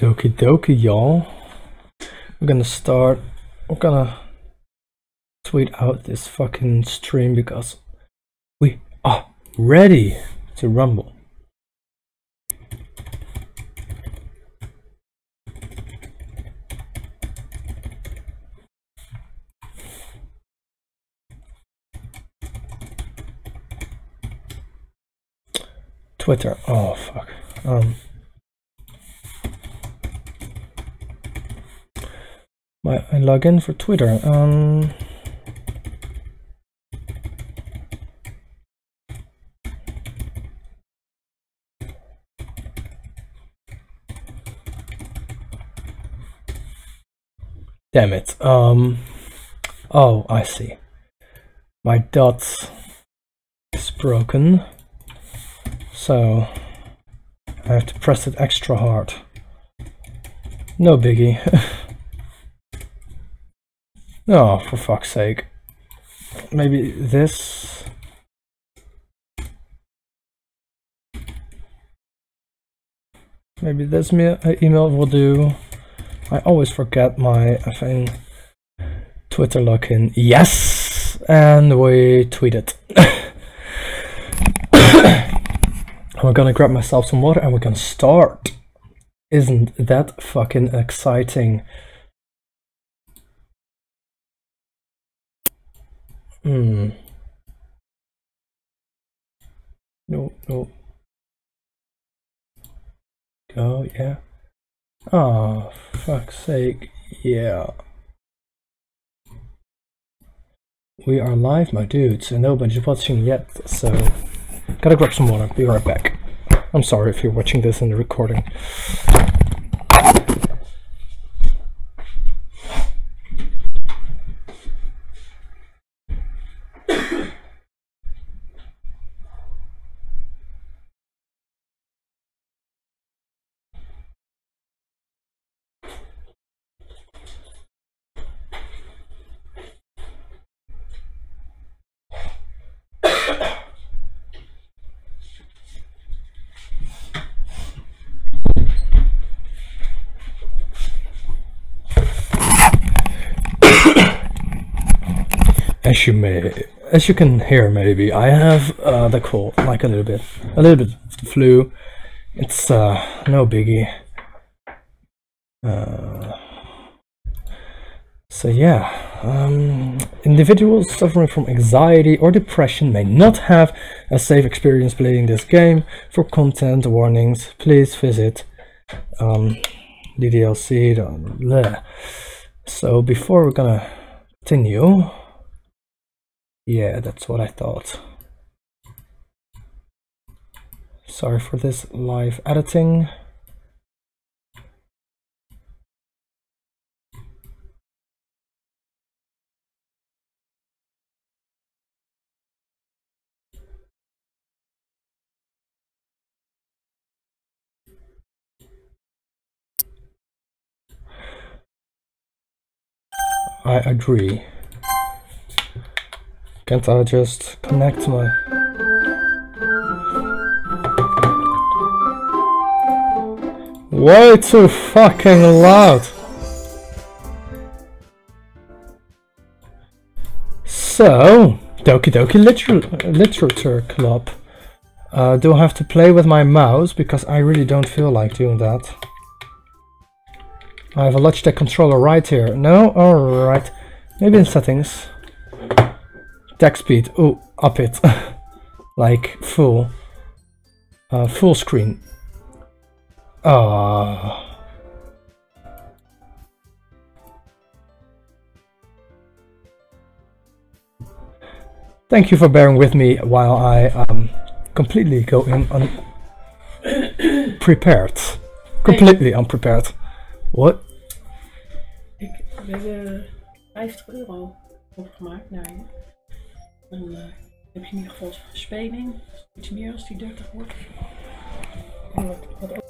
Doki Doki, y'all. We're gonna tweet out this fucking stream because we are ready to rumble. Twitter, oh fuck. I log in for Twitter. Damn it. Oh, I see. My dot is broken, so I have to press it extra hard. No biggie. Oh, for fuck's sake. Maybe this. Maybe this email will do. I always forget my Twitter login. Yes! And we tweet it. We're gonna grab myself some water and we're gonna start. Isn't that fucking exciting? No. Go, yeah. Oh, fuck's sake, yeah. We are live, my dudes, and nobody's watching yet, so gotta grab some water, be right back. I'm sorry if you're watching this in the recording. As you can hear, maybe I have the cold, like a little bit of the flu. It's no biggie. So yeah, individuals suffering from anxiety or depression may not have a safe experience playing this game. For content warnings, please visit DDLC. So before we're gonna continue. Yeah, that's what I thought. Sorry for this live editing. I agree. Can't I just connect my... Way too fucking loud! So, Doki Doki Literature Club. Do I have to play with my mouse? Because I really don't feel like doing that. I have a Logitech controller right here. No? Alright. Maybe in settings. Text speed, oh, up it. Like full screen. Thank you for bearing with me while I completely go in unprepared. Completely unprepared. What? We hebben €50 opgemaakt naar je. Dan heb je in ieder geval speling, iets meer als die 30 wordt. En wat ook.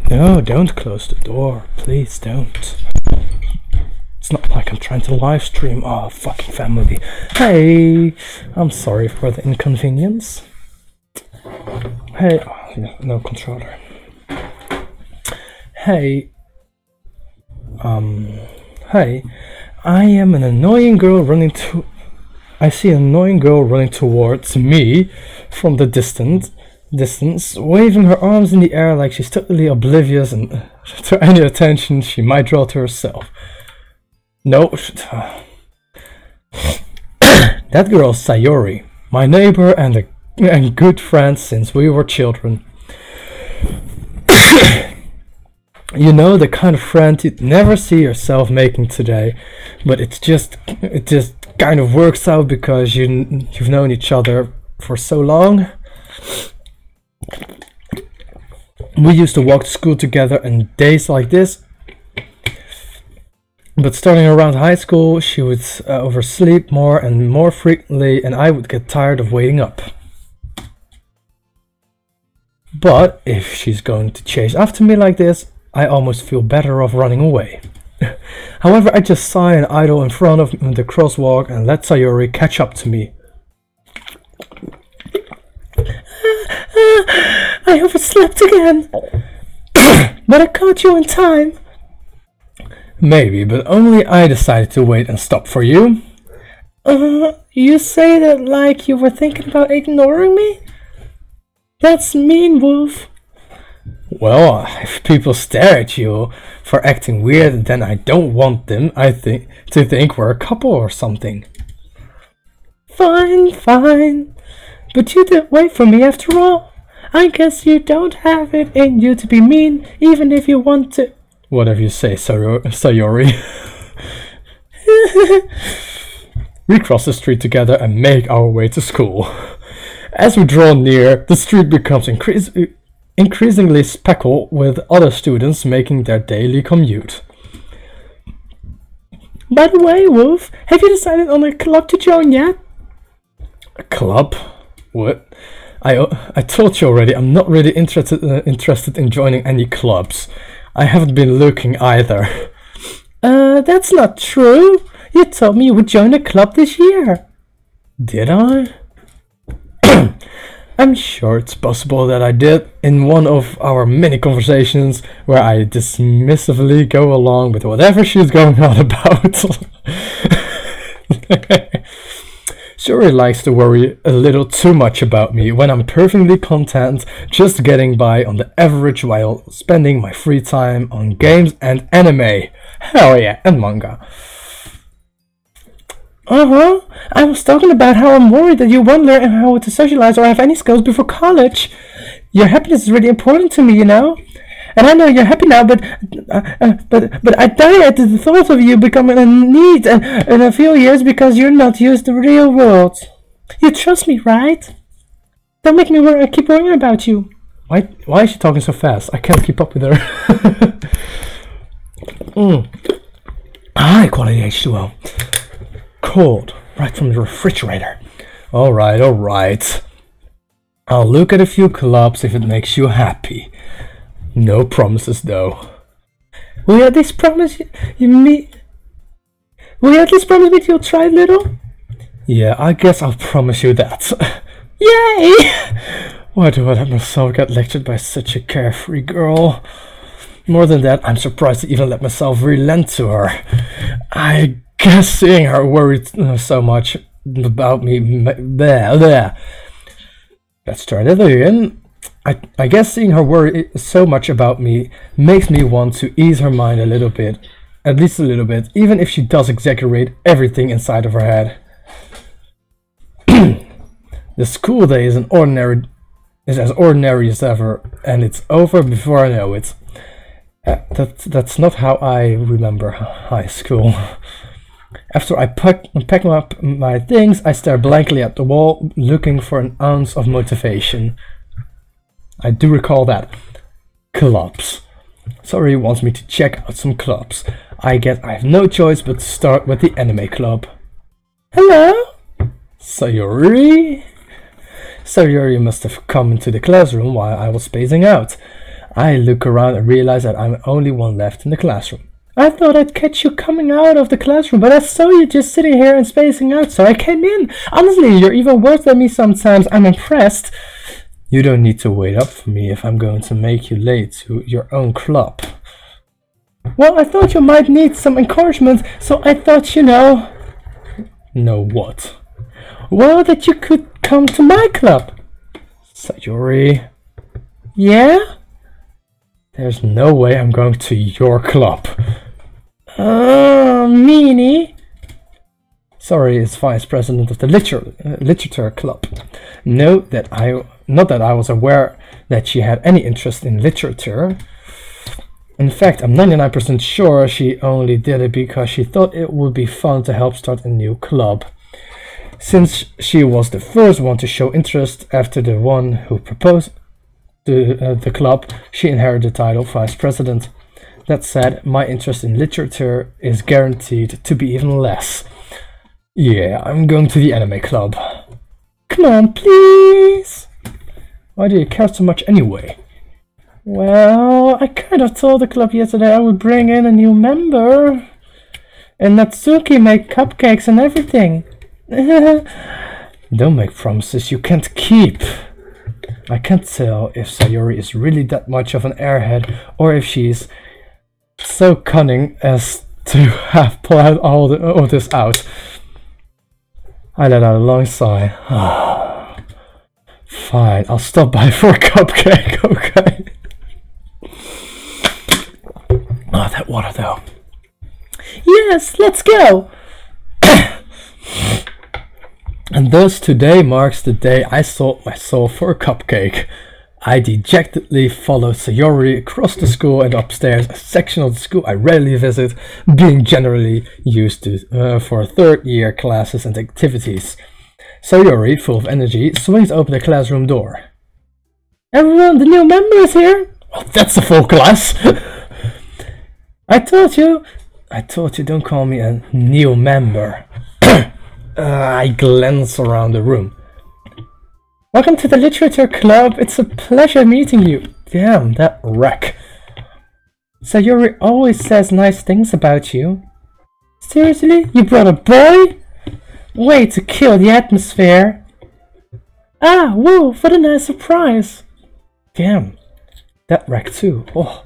No, don't close the door. Please don't. It's not like I'm trying to live stream. Oh, fucking family. Hey, I'm sorry for the inconvenience. Hey, oh, yeah, no controller. Hey. Hey. I am an annoying girl running to... I see an annoying girl running towards me from the distance, waving her arms in the air like she's totally oblivious and to any attention she might draw to herself. No, that girl's Sayori, my neighbor and good friend since we were children. You know, the kind of friend you'd never see yourself making today, but it just kind of works out because you've known each other for so long. We used to walk to school together and days like this. But starting around high school, she would oversleep more and more frequently, and I would get tired of waiting up. But if she's going to chase after me like this, I almost feel better off running away. However, I just sigh and idle in front of the crosswalk and let Sayori catch up to me. I overslept again, but I caught you in time. Maybe, but only I decided to wait and stop for you. You say that like you were thinking about ignoring me? That's mean, Wolf. Well, if people stare at you for acting weird, then I don't want them, to think we're a couple or something. Fine, fine. But you did wait for me after all. I guess you don't have it in you to be mean, even if you want to. Whatever you say, Sayori. We cross the street together and make our way to school. As we draw near, the street becomes increasingly speckled with other students making their daily commute. By the way, Wolf, have you decided on a club to join yet? A club? What? I told you already, I'm not really interested in joining any clubs. I haven't been looking either. That's not true. You told me you would join a club this year. Did I? I'm sure it's possible that I did in one of our many conversations where I dismissively go along with whatever she's going on about. Shuri likes to worry a little too much about me when I'm perfectly content just getting by on the average while spending my free time on games and anime. Hell yeah, and manga. I was talking about how I'm worried that you won't learn how to socialize or have any skills before college. Your happiness is really important to me, you know? And I know you're happy now, but I die at the thought of you becoming a need in a few years because you're not used to the real world. You trust me, right? Don't make me keep worrying about you. Why is she talking so fast? I can't keep up with her. High quality H2O. Cold, right from the refrigerator. Alright. I'll look at a few clubs if it makes you happy. No promises though. Will you at least promise me you'll try a little? Yeah, I guess I'll promise you that. Yay! Why do I let myself get lectured by such a carefree girl? More than that, I'm surprised to even let myself relent to her. I guess seeing her worried so much about me... Let's try that again. I guess seeing her worry so much about me makes me want to ease her mind a little bit. At least a little bit, even if she does exaggerate everything inside of her head. The school day is as ordinary as ever, and it's over before I know it. That's not how I remember high school. After I pack up my things, I stare blankly at the wall, looking for an ounce of motivation. I do recall that. Clubs. Sorry wants me to check out some clubs. I have no choice but to start with the anime club. Hello? Sayori? Sayori must have come into the classroom while I was spacing out. I look around and realize that I'm the only one left in the classroom. I thought I'd catch you coming out of the classroom, but I saw you just sitting here and spacing out, so I came in. Honestly, you're even worse than me sometimes. I'm impressed. You don't need to wait up for me if I'm going to make you late to your own club. Well, I thought you might need some encouragement, so I thought, you know... Know what? Well, that you could come to my club. Sayori. Yeah? There's no way I'm going to your club. Meanie. Sorry, is vice president of the literature club. Not that I was aware that she had any interest in literature. In fact, I'm 99% sure she only did it because she thought it would be fun to help start a new club. Since she was the first one to show interest after the one who proposed the club, she inherited the title vice president. That said, my interest in literature is guaranteed to be even less. Yeah, I'm going to the anime club. Come on, please! Why do you care so much anyway? Well, I kind of told the club yesterday I would bring in a new member. And Natsuki made cupcakes and everything. Don't make promises you can't keep. I can't tell if Sayori is really that much of an airhead or if she's so cunning as to have planned all this out. I let out a long sigh. Fine, I'll stop by for a cupcake, okay? Oh, that water though. Yes, let's go! And thus today marks the day I sold my soul for a cupcake. I dejectedly followed Sayori across the school and upstairs, a section of the school I rarely visit, being generally used to for third-year classes and activities. Sayori, full of energy, swings open the classroom door. Everyone, the new member is here! Well, that's a full class! I told you, don't call me a new member. I glance around the room. Welcome to the literature club. It's a pleasure meeting you. Damn, that wreck. Sayori always says nice things about you. Seriously? You brought a boy? Way to kill the atmosphere. Ah, whoa, what a nice surprise. Damn, that wreck too. Oh.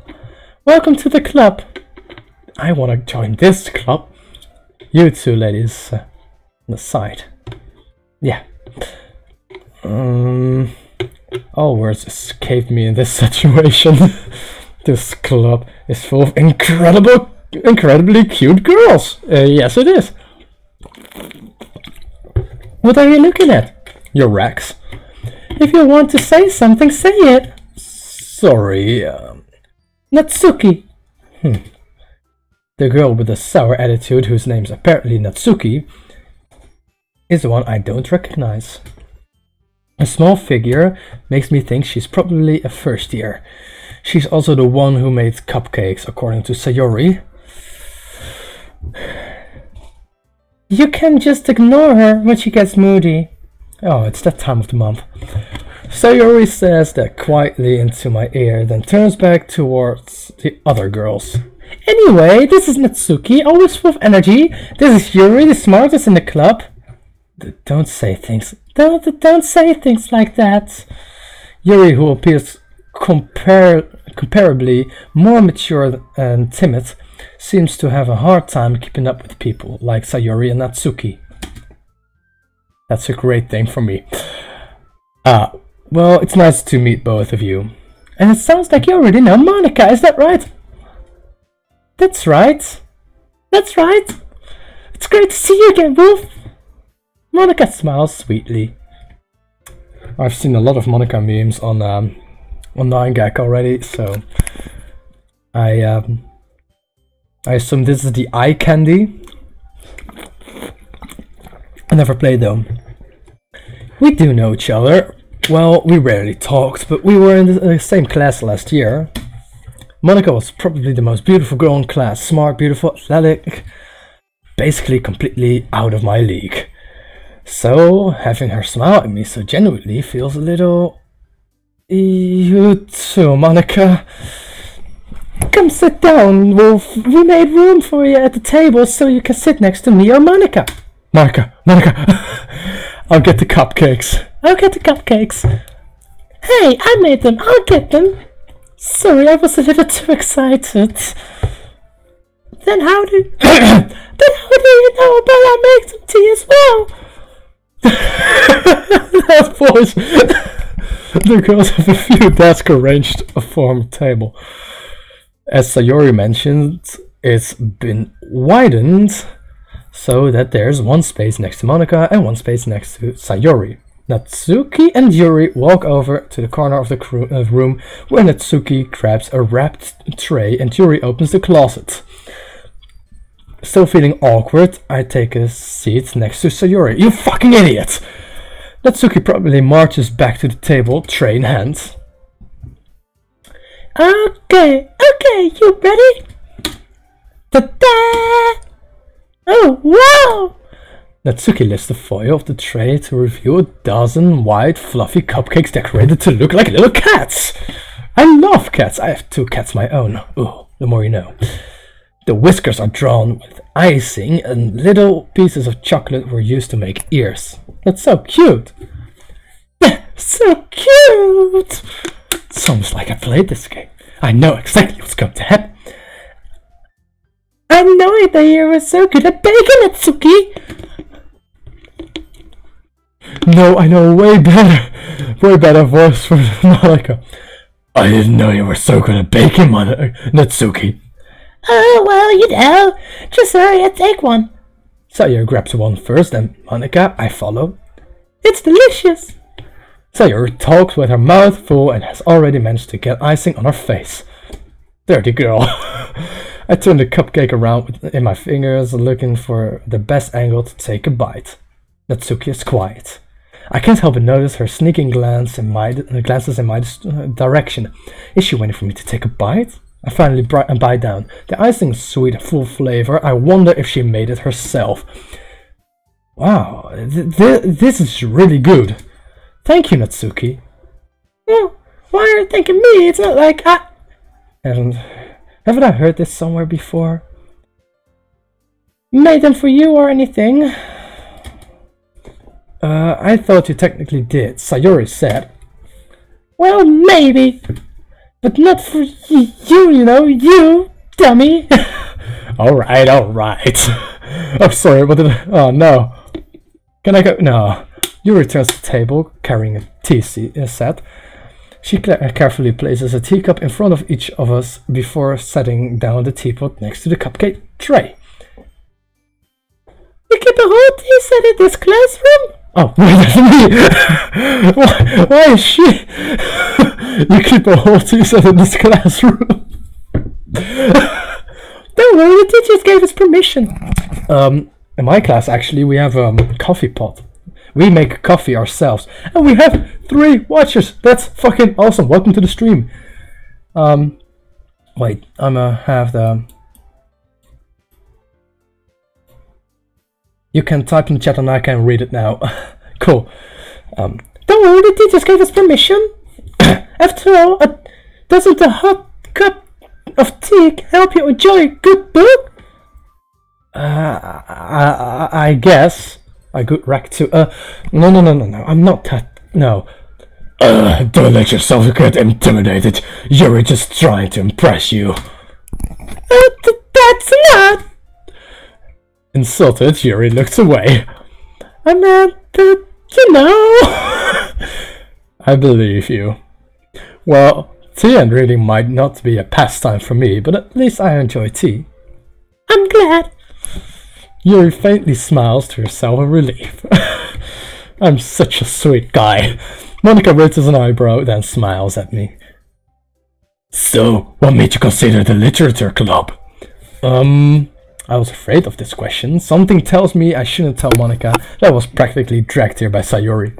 Welcome to the club. I want to join this club. You two ladies on the side. Yeah. All words escaped me in this situation. This club is full of incredibly cute girls. Yes, it is. What are you looking at? Your racks. If you want to say something, say it. Sorry, Natsuki. The girl with the sour attitude, whose name's apparently Natsuki, is the one I don't recognize. A small figure makes me think she's probably a first year. She's also the one who made cupcakes, according to Sayori. You can just ignore her when she gets moody. Oh, it's that time of the month. Sayori says that quietly into my ear, then turns back towards the other girls. Anyway, this is Natsuki, always full of energy. This is Yuri, the smartest in the club. Don't say things. Don't say things like that. Yuri, who appears comparably more mature and timid, seems to have a hard time keeping up with people like Sayori and Natsuki. That's a great thing for me. Well, it's nice to meet both of you. And it sounds like you already know Monika, is that right? That's right. That's right. It's great to see you again, Wolf. Monika smiles sweetly. I've seen a lot of Monika memes on 9gag already, so I assume this is the eye candy. I never played though. We do know each other. Well, we rarely talked, but we were in the same class last year. Monika was probably the most beautiful girl in class. Smart, beautiful, athletic. Basically completely out of my league. So, having her smile at me so genuinely feels a little You too, Monica. Come sit down, Wolf. We made room for you at the table so you can sit next to me or Monica. Monica. I'll get the cupcakes. I'll get the cupcakes. Hey, I made them. I'll get them. Sorry, I was a little too excited. Then how do you know about I make them tea as well? That voice. The girls have a few desks arranged to form a table. As Sayori mentioned, it's been widened so that there's one space next to Monica and one space next to Sayori. Natsuki and Yuri walk over to the corner of the room where Natsuki grabs a wrapped tray and Yuri opens the closet. Still feeling awkward, I take a seat next to Sayori. You fucking idiot! Natsuki probably marches back to the table, tray in hand. Okay, you ready? Ta-da! Oh, wow! Natsuki lifts the foil of the tray to reveal a dozen white, fluffy cupcakes decorated to look like little cats! I love cats! I have 2 cats of my own. Ooh, the more you know. The whiskers are drawn with icing and little pieces of chocolate were used to make ears. That's so cute! So cute! It's almost like I played this game. I know exactly what's going to happen. I know that you were so good at baking, Natsuki! No, I know way better voice for Monica. I didn't know you were so good at baking, Natsuki. Oh, well, you know, just hurry and take one. Sayori grabs one first, and Monica, I follow. It's delicious. Sayori talks with her mouth full and has already managed to get icing on her face. Dirty girl. I turn the cupcake around in my fingers, looking for the best angle to take a bite. Natsuki is quiet. I can't help but notice her sneaking glances in my direction. Is she waiting for me to take a bite? I finally bite down. The icing is sweet and full flavor. I wonder if she made it herself. Wow, this is really good. Thank you, Natsuki. Well, why are you thanking me? It's not like I... Haven't I heard this somewhere before? Made them for you or anything? I thought you technically did, Sayori said. Well, maybe. But not for you know, you dummy. Alright. Oh, sorry, what did I... Oh, no. Can I go? No. You returns to the table, carrying a tea set. She carefully places a teacup in front of each of us before setting down the teapot next to the cupcake tray. You keep a whole tea set in this classroom? Oh, wait, me! Why is she? You keep a whole tea set in this classroom? Don't worry, the teachers gave us permission. In my class, actually, we have a coffee pot. We make coffee ourselves. And we have 3 watchers. That's fucking awesome. Welcome to the stream. Wait, I'm gonna have the... You can type in the chat and I can read it now. Cool. Don't worry, the teachers gave us permission. After all, doesn't a hot cup of tea help you enjoy a good book? I guess. I got wrecked too. No. I'm not that. No. Don't let yourself get intimidated. You're just trying to impress you. That's not. Insulted, Yuri looked away. I meant that, you know. I believe you. Well, tea and reading might not be a pastime for me, but at least I enjoy tea. I'm glad. Yuri faintly smiles to herself in relief. I'm such a sweet guy. Monica raises an eyebrow, then smiles at me. So, what made you consider the literature club? I was afraid of this question. Something tells me I shouldn't tell Monica that I was practically dragged here by Sayori.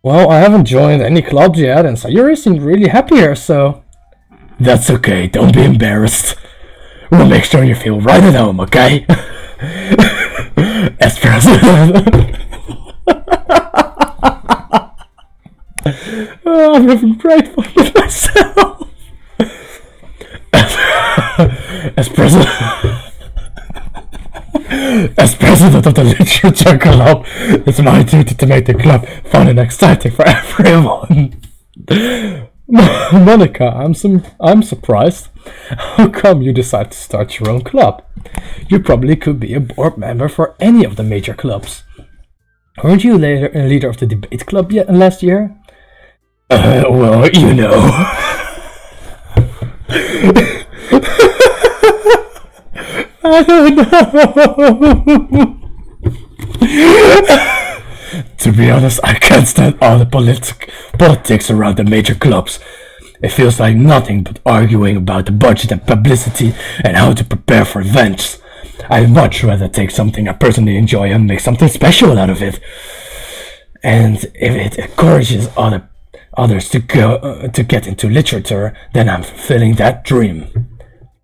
Well, I haven't joined any clubs yet, and Sayori seemed really happy here, so... That's okay, don't be embarrassed. We'll make sure you feel right at home, okay? As far as... I'm having great fun with myself. As president, as president of the literature club, it's my duty to make the club fun and exciting for everyone. Monica, I'm surprised. How come you decided to start your own club? You probably could be a board member for any of the major clubs. Weren't you a leader of the debate club last year? Well, you know. I don't know. To be honest, I can't stand all the politics around the major clubs. It feels like nothing but arguing about the budget and publicity and how to prepare for events. I'd much rather take something I personally enjoy and make something special out of it. And if it encourages others to get into literature, then I'm fulfilling that dream.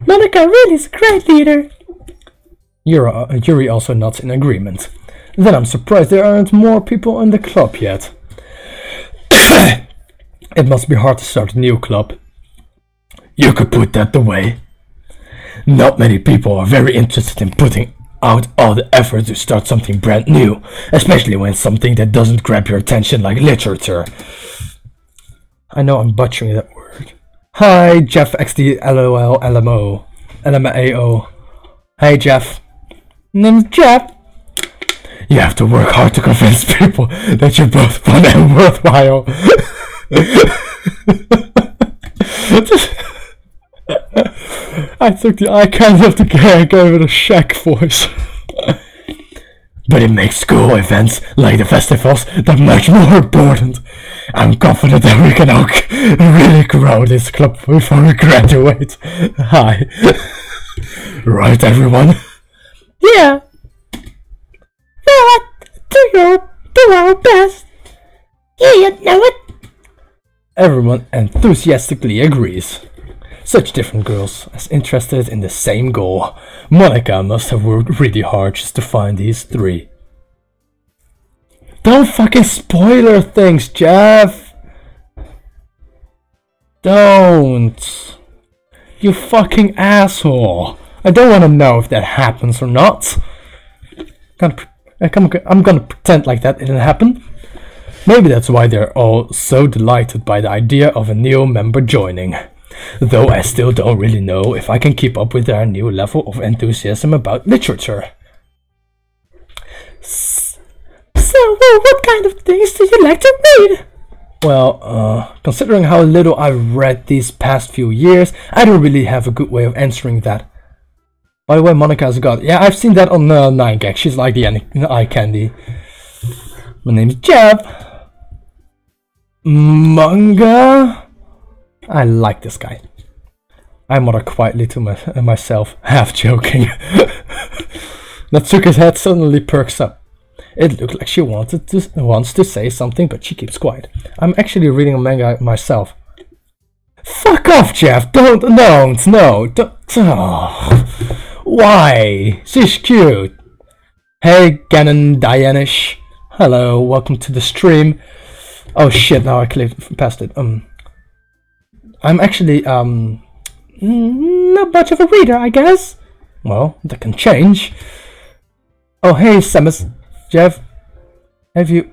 Monica really is a great leader. Yuri also nods in agreement. Then I'm surprised there aren't more people in the club yet. It must be hard to start a new club. You could put that the way. Not many people are very interested in putting out all the effort to start something brand new, especially when it's something that doesn't grab your attention like literature. I know I'm butchering that word. Hi, Jeff XD LOL LMO LMAO. Hey Jeff. Name's Jeff. You have to work hard to convince people that you're both fun and worthwhile. I took the eye candy of the guy and gave it a shack voice. But it makes school events like the festivals that much more important. I'm confident that we can all really grow this club before we graduate. Hi. Right, everyone? Yeah. Do our best. Yeah, you know it. Everyone enthusiastically agrees. Such different girls, as interested in the same goal. Monica must have worked really hard just to find these three. Don't fucking spoiler things, Jeff! Don't! You fucking asshole! I don't want to know if that happens or not. I'm gonna pretend like that didn't happen. Maybe that's why they're all so delighted by the idea of a new member joining. Though I still don't really know if I can keep up with their new level of enthusiasm about literature. So, what kind of things do you like to read? Well, considering how little I've read these past few years, I don't really have a good way of answering that. By the way, Monica's got... Yeah, I've seen that on 9gag. She's like the eye candy. My name's Jeff. Manga? I like this guy. I mutter quietly to myself, half joking. Natsuka's head suddenly perks up. It looked like she wants to say something, but she keeps quiet. I'm actually reading a manga myself. Fuck off, Jeff! Don't. Oh. Why? She's cute. Hey, Ganon Dianish. Hello, welcome to the stream. Oh shit! Now I clicked past it. I'm actually not much of a reader, I guess. Well, that can change. Oh hey, Samus, Jeff, have you?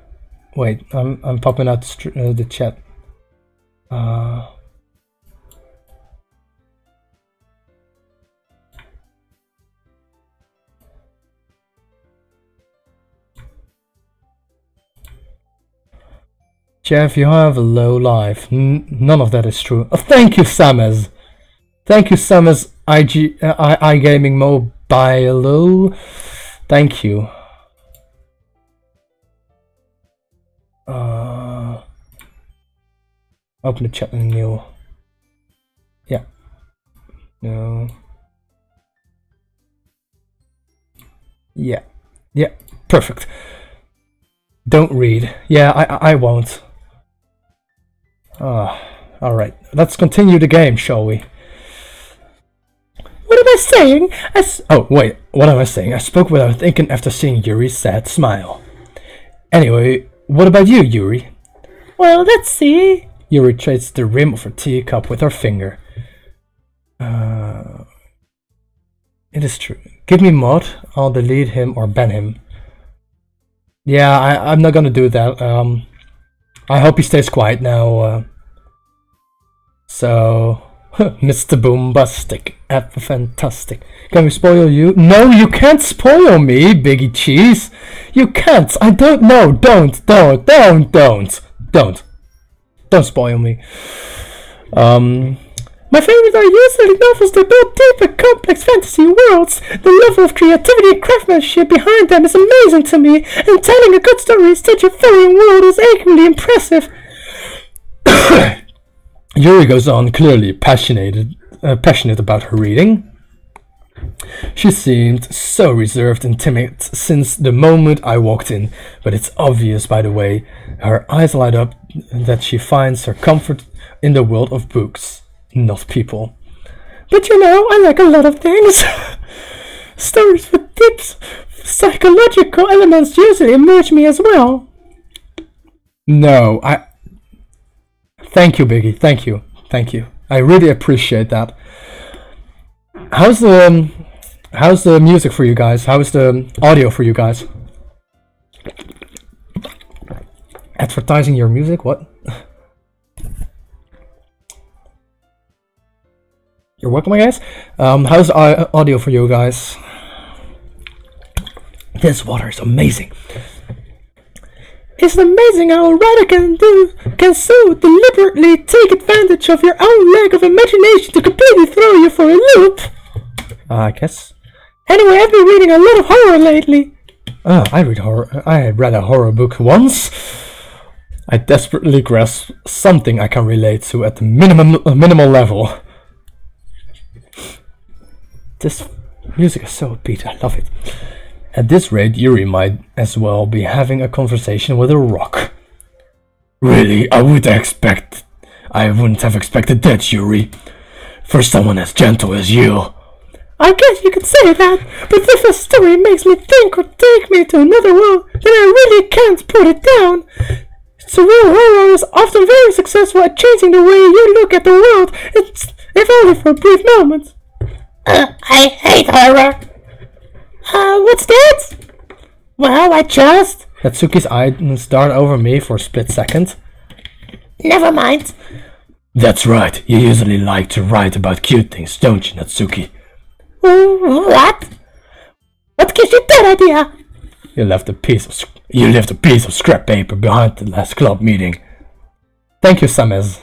Wait, I'm popping out the chat. Jeff, you have a low life. None of that is true. Oh, thank you, Samus. Thank you, Samus. iGaming Mobile. Thank you. Open the chat in new. Yeah. No. Yeah. Yeah. Perfect. Don't read. Yeah, I won't. Alright, let's continue the game, shall we? What am I saying? Oh, wait, what am I saying? I spoke without thinking after seeing Yuri's sad smile. Anyway, what about you, Yuri? Well, let's see. Yuri traces the rim of her teacup with her finger. It is true. Give me Mod. I'll delete him or ban him. Yeah, I'm not gonna do that. I hope he stays quiet now. So, Mr. Boombastic, fantastic. Can we spoil you? No, you can't spoil me, Biggie Cheese. You can't. I don't know. Don't spoil me. My favorite are usually novels that build deep and complex fantasy worlds. The level of creativity and craftsmanship behind them is amazing to me, and telling a good story in such a foreign world is achingly impressive. Yuri goes on, clearly passionate about her reading. She seemed so reserved and timid since the moment I walked in, but it's obvious by the way her eyes light up that she finds her comfort in the world of books, not people. But you know, I like a lot of things. Stories with deep psychological elements usually emerge me as well. No, Thank you, Biggie. Thank you. I really appreciate that. How's the music for you guys? How is the audio for you guys? Advertising your music? What? You're welcome, guys. How's the audio for you guys? This water is amazing. It's amazing how a writer can so deliberately take advantage of your own lack of imagination to completely throw you for a loop. I guess. Anyway, I've been reading a lot of horror lately. I read horror. I read a horror book once. I desperately grasp something I can relate to at the minimal level. This music is so upbeat. I love it. At this rate, Yuri might as well be having a conversation with a rock. Really, I wouldn't have expected that, Yuri. For someone as gentle as you. I guess you could say that, but if a story makes me think or take me to another world, then I really can't put it down. Surreal horror is often very successful at changing the way you look at the world, if only for a brief moment. I hate horror. What's that? Well, I just... Natsuki's eyes dart over me for a split second. Never mind. That's right, you usually like to write about cute things, don't you, Natsuki? What? What gives you that idea? You left a piece of scrap paper behind the last club meeting. Thank you, Samez.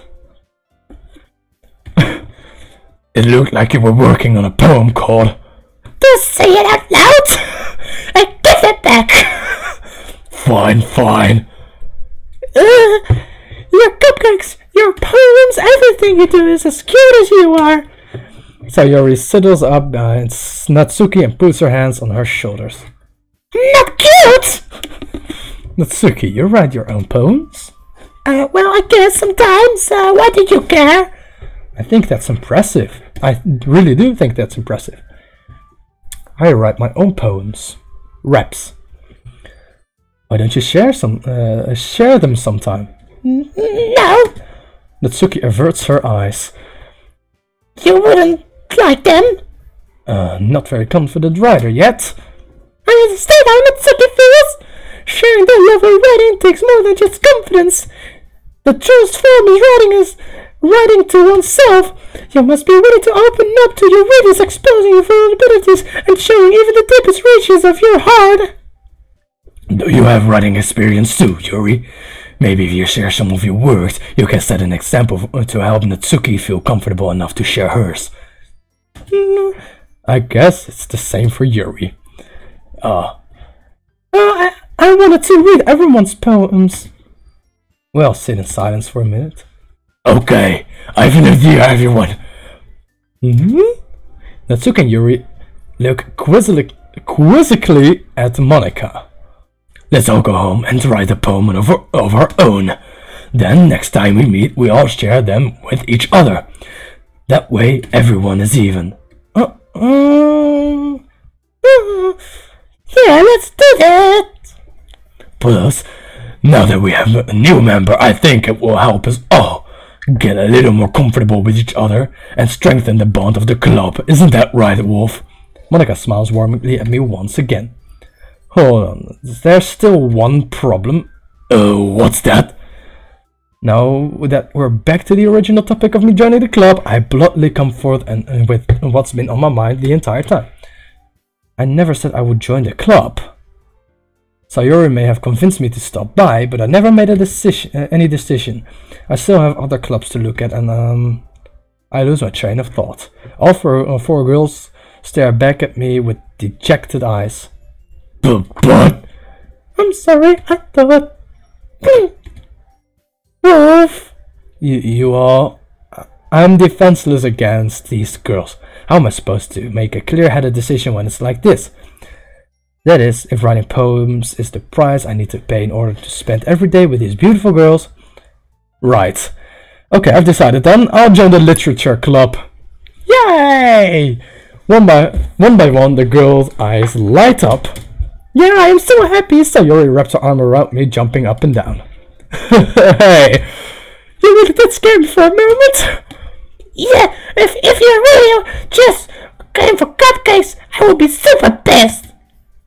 It looked like you were working on a poem called... Don't say it out loud! I give it back! Fine. Your cupcakes, your poems, everything you do is as cute as you are. Sayori sidles up behind Natsuki and puts her hands on her shoulders. Not cute! Natsuki, you write your own poems? Well, I guess sometimes. Why do you care? I think that's impressive. I really do think that's impressive. I write my own poems. Raps. Why don't you share them sometime? No! Natsuki averts her eyes. You wouldn't like them? Not very confident writer yet. I understand how Natsuki feels. Sharing that love of writing takes more than just confidence. The truest form of writing is writing to oneself. You must be willing to open up to your readers, exposing your vulnerabilities and showing even the deepest reaches of your heart. Do you have writing experience too, Yuri? Maybe if you share some of your works, you can set an example to help Natsuki feel comfortable enough to share hers. I guess it's the same for Yuri. I wanted to read everyone's poems. Well, sit in silence for a minute. Okay, I have an idea, everyone. Natsuki and Yuri look quizzically at Monica. Let's all go home and write a poem of our own. Then, next time we meet, we all share them with each other. That way, everyone is even. Yeah, let's do that. Plus, now that we have a new member, I think it will help us all. get a little more comfortable with each other and strengthen the bond of the club. Isn't that right, Wolf? Monica smiles warmly at me once again. Hold on, there's still one problem. Oh, what's that? Now that we're back to the original topic of me joining the club, I bluntly come forth and with what's been on my mind the entire time. I never said I would join the club. Sayori may have convinced me to stop by, but I never made any decision. I still have other clubs to look at, and I lose my train of thought. All four girls stare back at me with dejected eyes. But I'm sorry, I thought. Wolf, you all. I'm defenseless against these girls. How am I supposed to make a clear-headed decision when it's like this? That is, if writing poems is the price I need to pay in order to spend every day with these beautiful girls. Right. Okay, I've decided then. I'll join the literature club. Yay! One by one, the girls' eyes light up. Yeah, I am so happy. Sayori wraps her arm around me, jumping up and down. Hey, you really did scare me for a moment. Yeah, if you're really just going for cupcakes, I will be super pissed.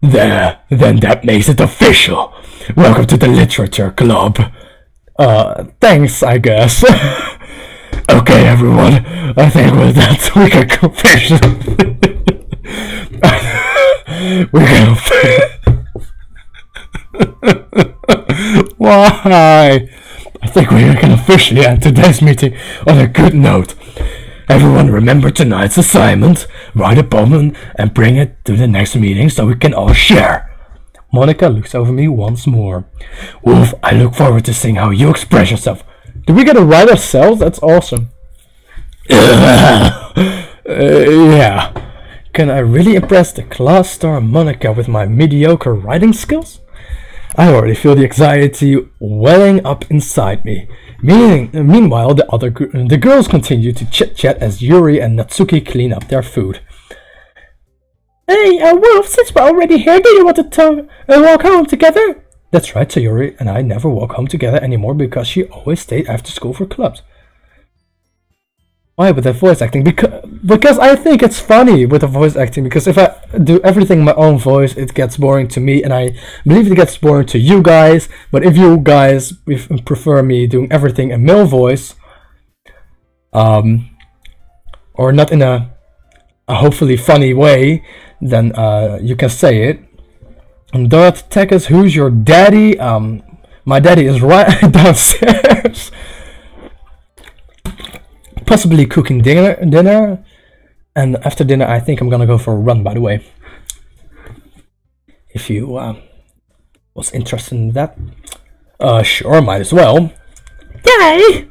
There, then that makes it official. Welcome to the literature club. Thanks, I guess. Okay, everyone, I think with that we can go fishing. We can Why? I think we can officially end today's meeting on a good note. Everyone remember tonight's assignment, write a poem and bring it to the next meeting so we can all share. Monica looks over me once more. Wolf, I look forward to seeing how you express yourself. Do we get to write ourselves? That's awesome. Yeah. Can I really impress the class star Monica with my mediocre writing skills? I already feel the anxiety welling up inside me. Meanwhile, the girls continue to chit-chat as Yuri and Natsuki clean up their food. Hey, Wolf, since we're already here, do you want to walk home together? That's right, Sayori and I never walk home together anymore because she always stayed after school for clubs. Why with the voice acting? Because I think it's funny with the voice acting, because if I do everything in my own voice, it gets boring to me, and I believe it gets boring to you guys. But if you guys prefer me doing everything in male voice, or not in a hopefully funny way, then you can say it. And Dorothy Tekas, who's your daddy? My daddy is right downstairs. Possibly cooking dinner, and after dinner I think I'm gonna go for a run, by the way. If you was interested in that, sure, might as well. Yay!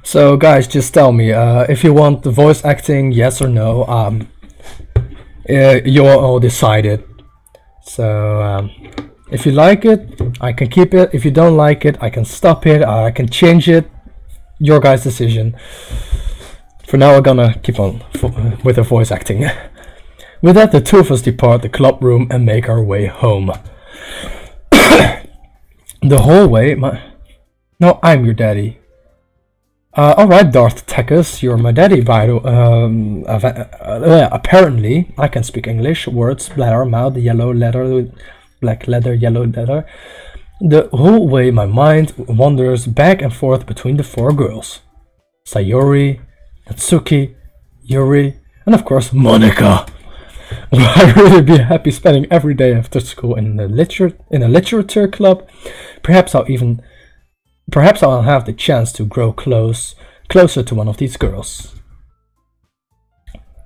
So guys, just tell me if you want the voice acting, yes or no. You all decided. So if you like it, I can keep it. If you don't like it, I can stop it, or I can change it. Your guys' decision. For now, we're gonna keep on with the voice acting. With that, the two of us depart the club room and make our way home. The whole way, No, I'm your daddy. Alright, Darth Tekas, you're my daddy, by the apparently, I can speak English. Words, bladder, mouth, yellow letter, black leather, yellow leather. The whole way my mind wanders back and forth between the four girls. Sayori, Natsuki, Yuri, and of course Monica. Will I really be happy spending every day after school in a literature club? Perhaps I'll have the chance to grow closer to one of these girls.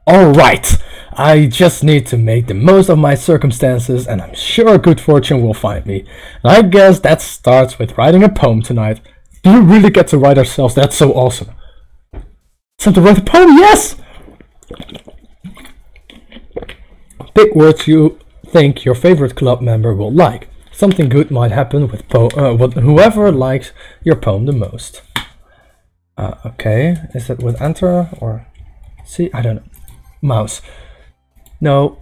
Alright, I just need to make the most of my circumstances, and I'm sure good fortune will find me. And I guess that starts with writing a poem tonight. Do we really get to write ourselves? That's so awesome. Time to write a poem, yes! Pick words you think your favorite club member will like. Something good might happen with whoever likes your poem the most. Okay, is it with enter or... See, I don't know. Mouse. No.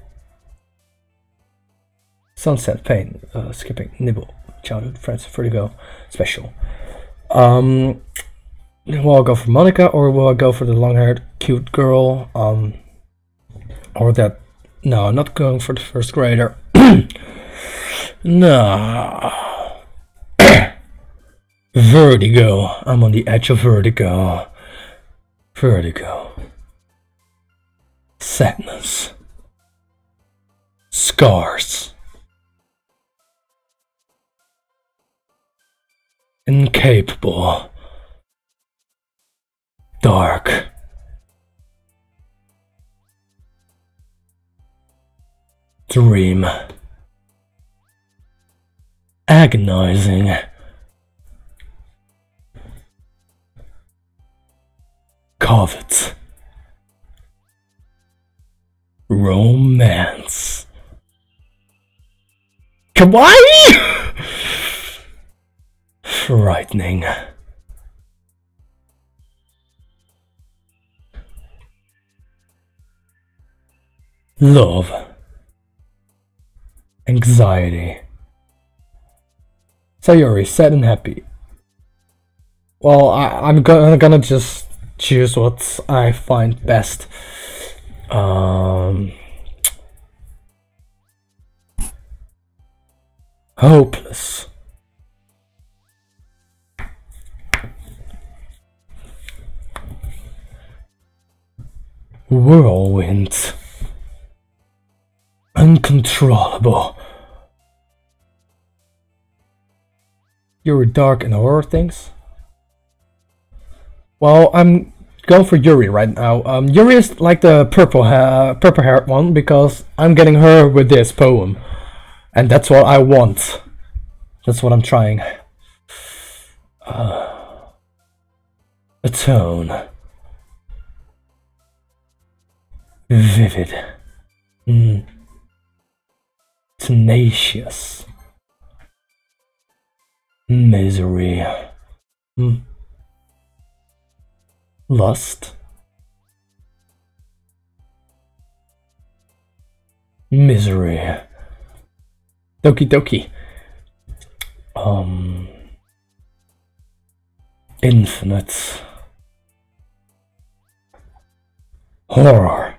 Sunset, pain, skipping, nibble, childhood, friends, vertigo, special. Will I go for Monica or will I go for the long-haired cute girl? Or that? No, I'm not going for the first grader. No. Vertigo. I'm on the edge of vertigo. Vertigo. Sadness. Scars. Incapable. Dark. Dream. Agonizing. Covet. Romance. Kawaii! Frightening. Love. Anxiety. Sayori, sad and happy. Well, I'm gonna just choose what I find best. Hopeless. Whirlwind. Uncontrollable. Yuri dark and horror things. Well, I'm going for Yuri right now. Yuri is like the purple-haired one because I'm getting her with this poem, and that's what I want. That's what I'm trying. Atone. Vivid. Tenacious. Misery. Lust. Misery. Doki Doki. Infinite. Horror.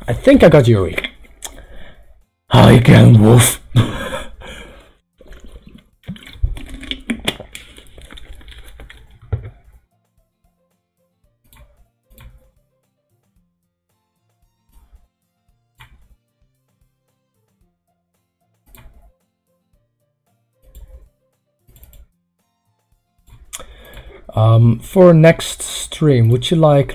I think I got Yuri. Hi again, Wolf. For next stream, would you like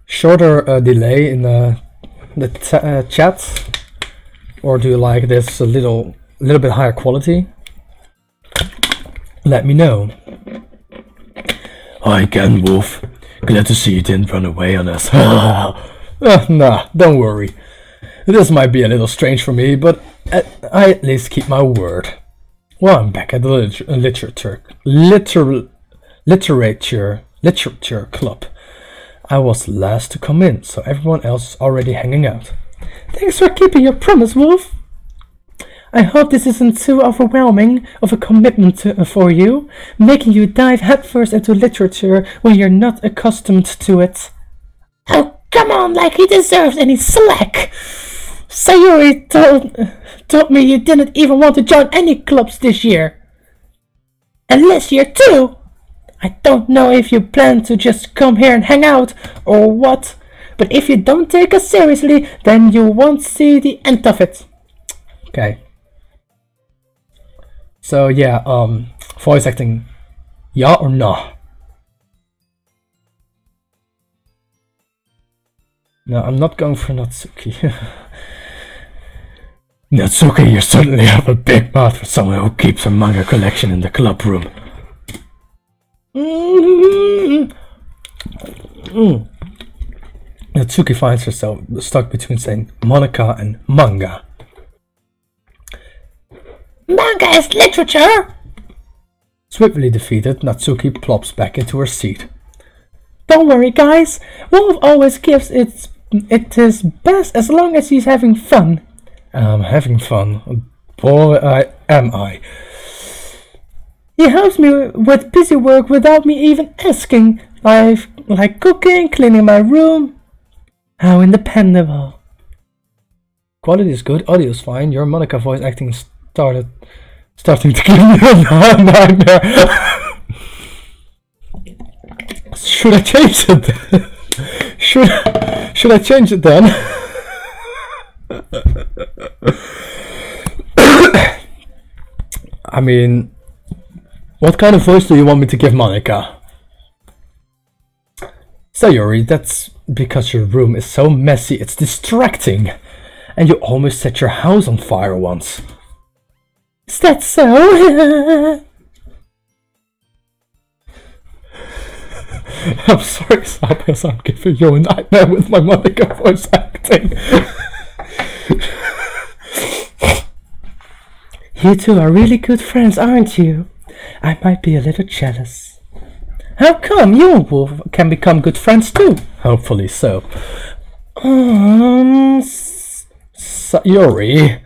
shorter delay in the chat, or do you like this a little bit higher quality? Let me know. Hi again, Wolf. Glad to see you didn't run away on us. Nah, don't worry. This might be a little strange for me, but I at least keep my word. Well, I'm back at the literature club. I was the last to come in, so everyone else is already hanging out. Thanks for keeping your promise, Wolf. I hope this isn't too overwhelming of a commitment for you, making you dive headfirst into literature when you're not accustomed to it. Oh, come on, like he deserves any slack. Sayori told me you didn't even want to join any clubs this year. Unless you're two. I don't know if you plan to just come here and hang out or what, but if you don't take us seriously, then you won't see the end of it. Okay. So yeah, voice acting, yeah or no? No, I'm not going for Natsuki. Natsuki, you certainly have a big mouth for someone who keeps a manga collection in the club room. Natsuki finds herself stuck between saying Monica and manga. Manga is literature! Swiftly defeated, Natsuki plops back into her seat. Don't worry, guys. Wolf always gives it it is best as long as he's having fun. Having fun. Boy, am I. He helps me with busy work without me even asking, like cooking, cleaning my room. How independable. Quality is good, audio is fine. Your Monica voice acting starting to give me a nightmare. Should I change it? Should I change it then? I mean, what kind of voice do you want me to give Monica? Sayori, that's because your room is so messy, it's distracting. And you almost set your house on fire once. Is that so? I'm sorry, Sabias, I'm giving you a nightmare with my Monica voice acting. You two are really good friends, aren't you? I might be a little jealous. How come you and Wolf can become good friends too? Hopefully so. Sayori.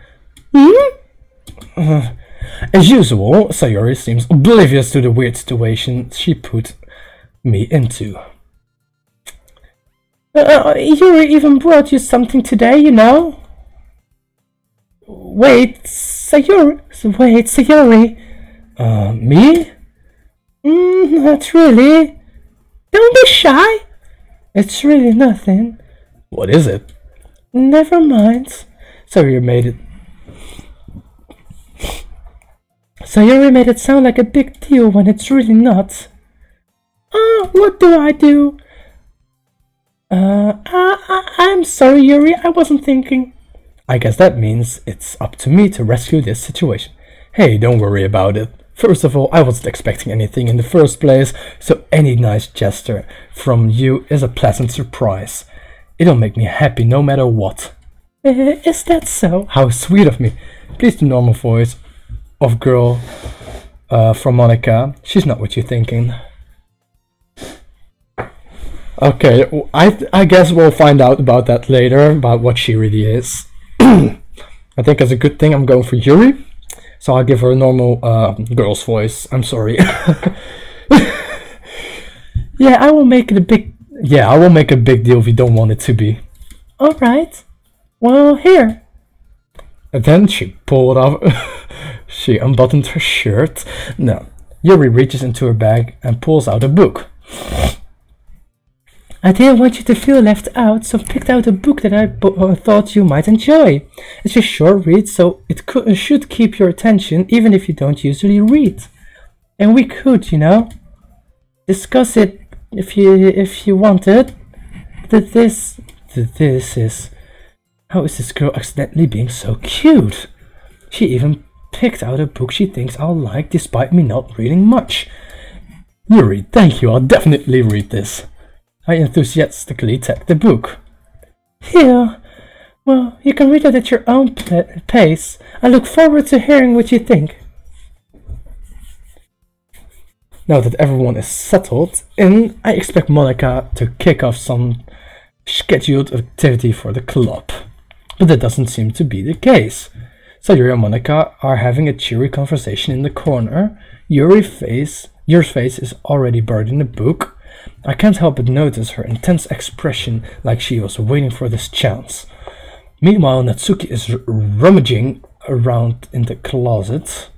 As usual, Sayori seems oblivious to the weird situation she put me into. Yuri even brought you something today, you know? Wait, Sayori? Me? Not really. Don't be shy. It's really nothing. What is it? Never mind. Sayori made it sound like a big deal when it's really not. What do I do? I'm sorry, Yuri, I wasn't thinking. I guess that means it's up to me to rescue this situation. Hey, don't worry about it. First of all, I wasn't expecting anything in the first place, so any nice gesture from you is a pleasant surprise. It'll make me happy no matter what. Is that so? How sweet of me. Please do normal voice of girl from Monica. She's not what you're thinking. Okay, I guess we'll find out about that later, about what she really is. I think it's a good thing I'm going for Yuri. So I'll give her a normal girl's voice. I'm sorry. Yeah, I will make it a big deal if you don't want it to be. Alright. Well, here. And then she pulled off she unbuttoned her shirt. No. Yuri reaches into her bag and pulls out a book. I didn't want you to feel left out, so picked out a book that I thought you might enjoy. It's a short read, so it should keep your attention, even if you don't usually read. And we could, you know, discuss it if you wanted. How is this girl accidentally being so cute? She even picked out a book she thinks I'll like, despite me not reading much. Yuri, thank you, I'll definitely read this. I enthusiastically take the book. Here, well, you can read it at your own pace. I look forward to hearing what you think. Now that everyone is settled in, I expect Monica to kick off some scheduled activity for the club. But that doesn't seem to be the case. Sayori and Monica are having a cheery conversation in the corner. Your face is already buried in the book. I can't help but notice her intense expression, like she was waiting for this chance. Meanwhile, Natsuki is rummaging around in the closet.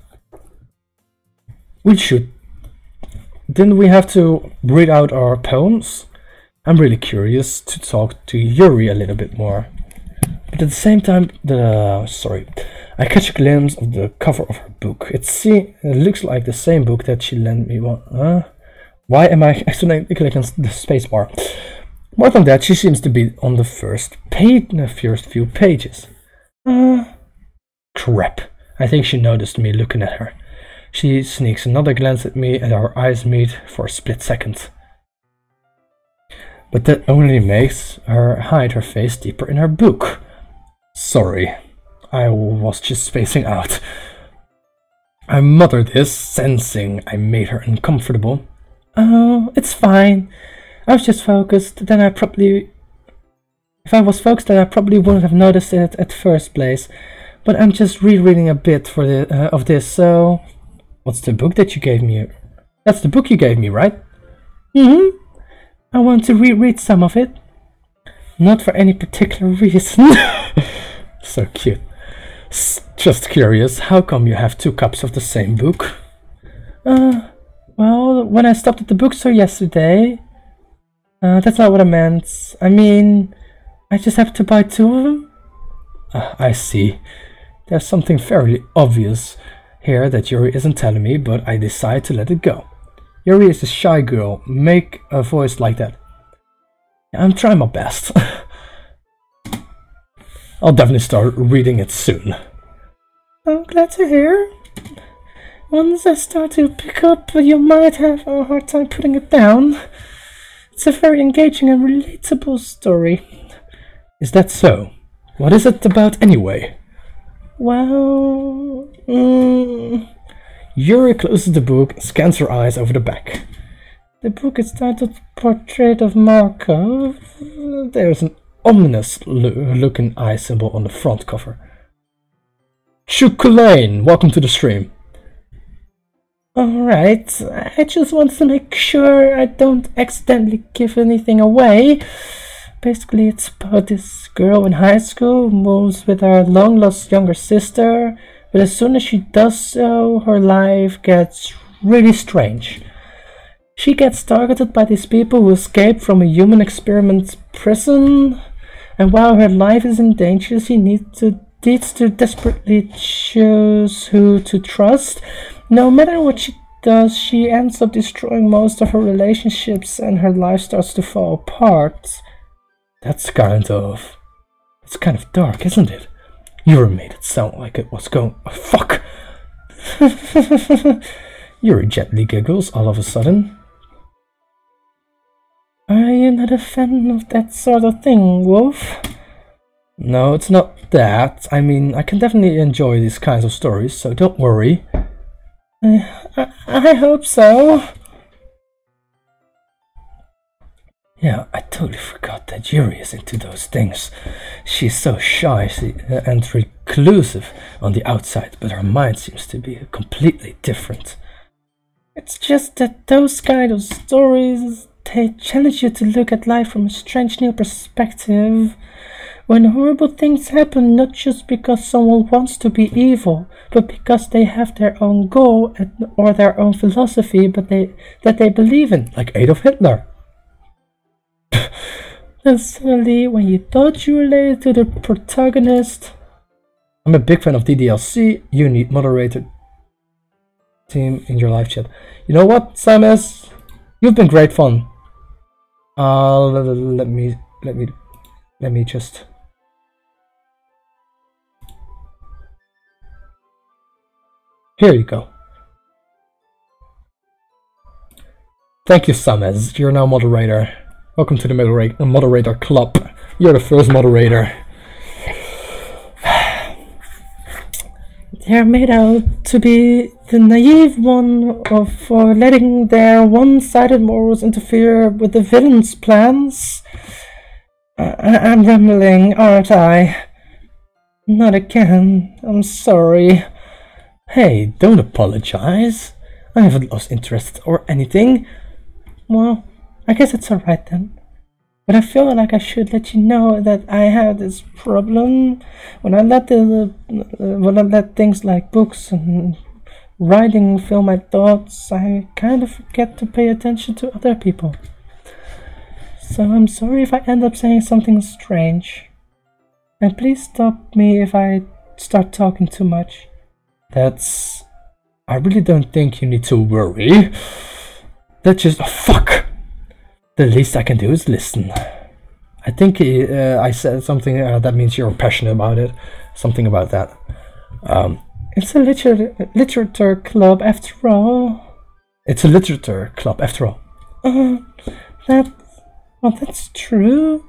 Didn't we have to read out our poems? I'm really curious to talk to Yuri a little bit more. But at the same time, I catch a glimpse of the cover of her book. It looks like the same book that she lent me one. Why am I accidentally clicking the spacebar? More than that, she seems to be on the first few pages. Crap. I think she noticed me looking at her. She sneaks another glance at me and our eyes meet for a split second. But that only makes her hide her face deeper in her book. Sorry, I was just spacing out. I muttered this, sensing I made her uncomfortable. Oh, it's fine. I was just focused, then I probably If I was focused, then I probably wouldn't have noticed it at first place. But I'm just rereading a bit for of this, so... What's the book that you gave me? That's the book you gave me, right? Mm-hmm. I want to reread some of it. Not for any particular reason. So cute. Just curious, how come you have 2 copies of the same book? Well, when I stopped at the bookstore yesterday... that's not what I meant. I mean, I just have to buy 2 of them? I see. There's something fairly obvious here that Yuri isn't telling me, but I decide to let it go. Yuri is a shy girl. Make a voice like that. I'm trying my best. I'll definitely start reading it soon. I'm glad to hear. Once I start to pick up, you might have a hard time putting it down. It's a very engaging and relatable story. Is that so? What is it about anyway? Well... Yuri closes the book and scans her eyes over the back. The book is titled Portrait of Markov. There's an ominous looking eye symbol on the front cover. Chukulain, welcome to the stream. Alright, I just want to make sure I don't accidentally give anything away. Basically, it's about this girl in high school who moves with her long-lost younger sister, but as soon as she does so, her life gets really strange. She gets targeted by these people who escaped from a human experiment prison, and while her life is in danger, she needs to desperately choose who to trust. No matter what she does, she ends up destroying most of her relationships, and her life starts to fall apart. It's kind of dark, isn't it? Yuri made it sound like it was going... Oh, fuck! Yuri gently giggles all of a sudden. Are you not a fan of that sort of thing, Wolf? No, it's not that. I mean, I can definitely enjoy these kinds of stories, so don't worry. I hope so. Yeah, I totally forgot that Yuri is into those things. She's so shy and reclusive on the outside, but her mind seems to be completely different. It's just that those kind of stories, they challenge you to look at life from a strange new perspective. When horrible things happen, not just because someone wants to be evil, but because they have their own goal or their own philosophy that they believe in, like Adolf Hitler. Then suddenly, when you thought you related to the protagonist... I'm a big fan of DDLC. You need moderator team in your live chat. You know what, Samus? You've been great fun. Let me just... Here you go. Thank you, Samus. You're now moderator. Welcome to the moderator club. You're the first moderator. They're made out to be the naive one for letting their one-sided morals interfere with the villain's plans. I'm rambling, aren't I? Not again. I'm sorry. Hey, don't apologize. I haven't lost interest or anything. Well, I guess it's alright then. But I feel like I should let you know that I have this problem. When I let things like books and writing fill my thoughts, I kind of forget to pay attention to other people. So I'm sorry if I end up saying something strange. And please stop me if I start talking too much. I really don't think you need to worry. That's just... Oh, fuck! The least I can do is listen. I think I said something that means you're passionate about it. Something about that. It's a literature club after all. It's a literature club after all. That's true.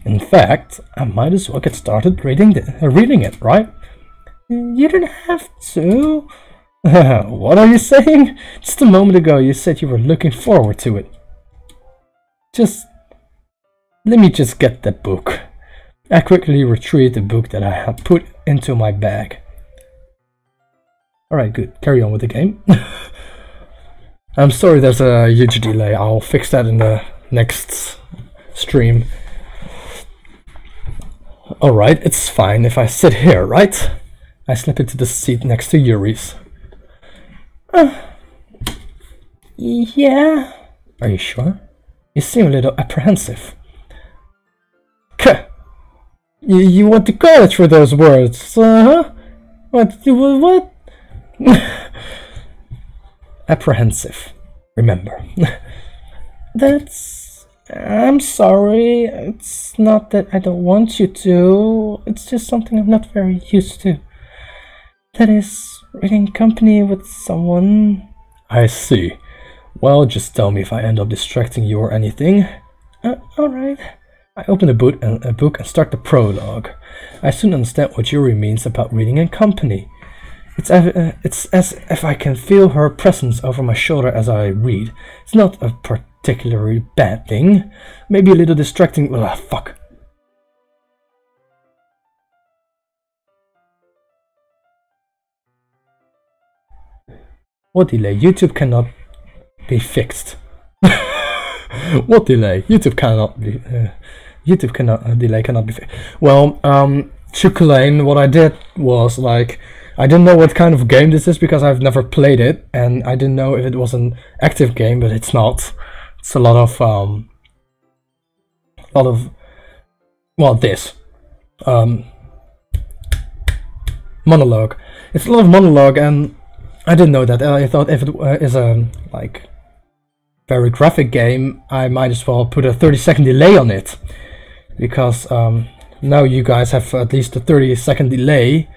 In fact, I might as well get started reading it, right? You don't have to. What are you saying? Just a moment ago you said you were looking forward to it. Let me just get that book. I quickly retrieved the book that I had put into my bag. Alright, good. Carry on with the game. I'm sorry there's a huge delay. I'll fix that in the next stream. Alright, it's fine if I sit here, right? I slip into the seat next to Yuri's. Yeah. Are you sure? You seem a little apprehensive. You went to college for those words, huh? What? Apprehensive. Remember. I'm sorry. It's not that I don't want you to. It's just something I'm not very used to. That is, reading company with someone. I see. Well, just tell me if I end up distracting you or anything. Alright. I open a book and start the prologue. I soon understand what Yuri means about reading in company. It's as if I can feel her presence over my shoulder as I read. It's not a particularly bad thing. Maybe a little distracting. Fuck. What delay? YouTube cannot be fixed. What delay? YouTube cannot be. Delay cannot be fixed. Well, Chukulane, what I did was like, I didn't know what kind of game this is because I've never played it, and I didn't know if it was an active game, but it's not. It's a lot of this monologue. It's a lot of monologue, and I didn't know that. I thought if it is a like very graphic game, I might as well put a 30-second delay on it, because now you guys have at least a 30-second delay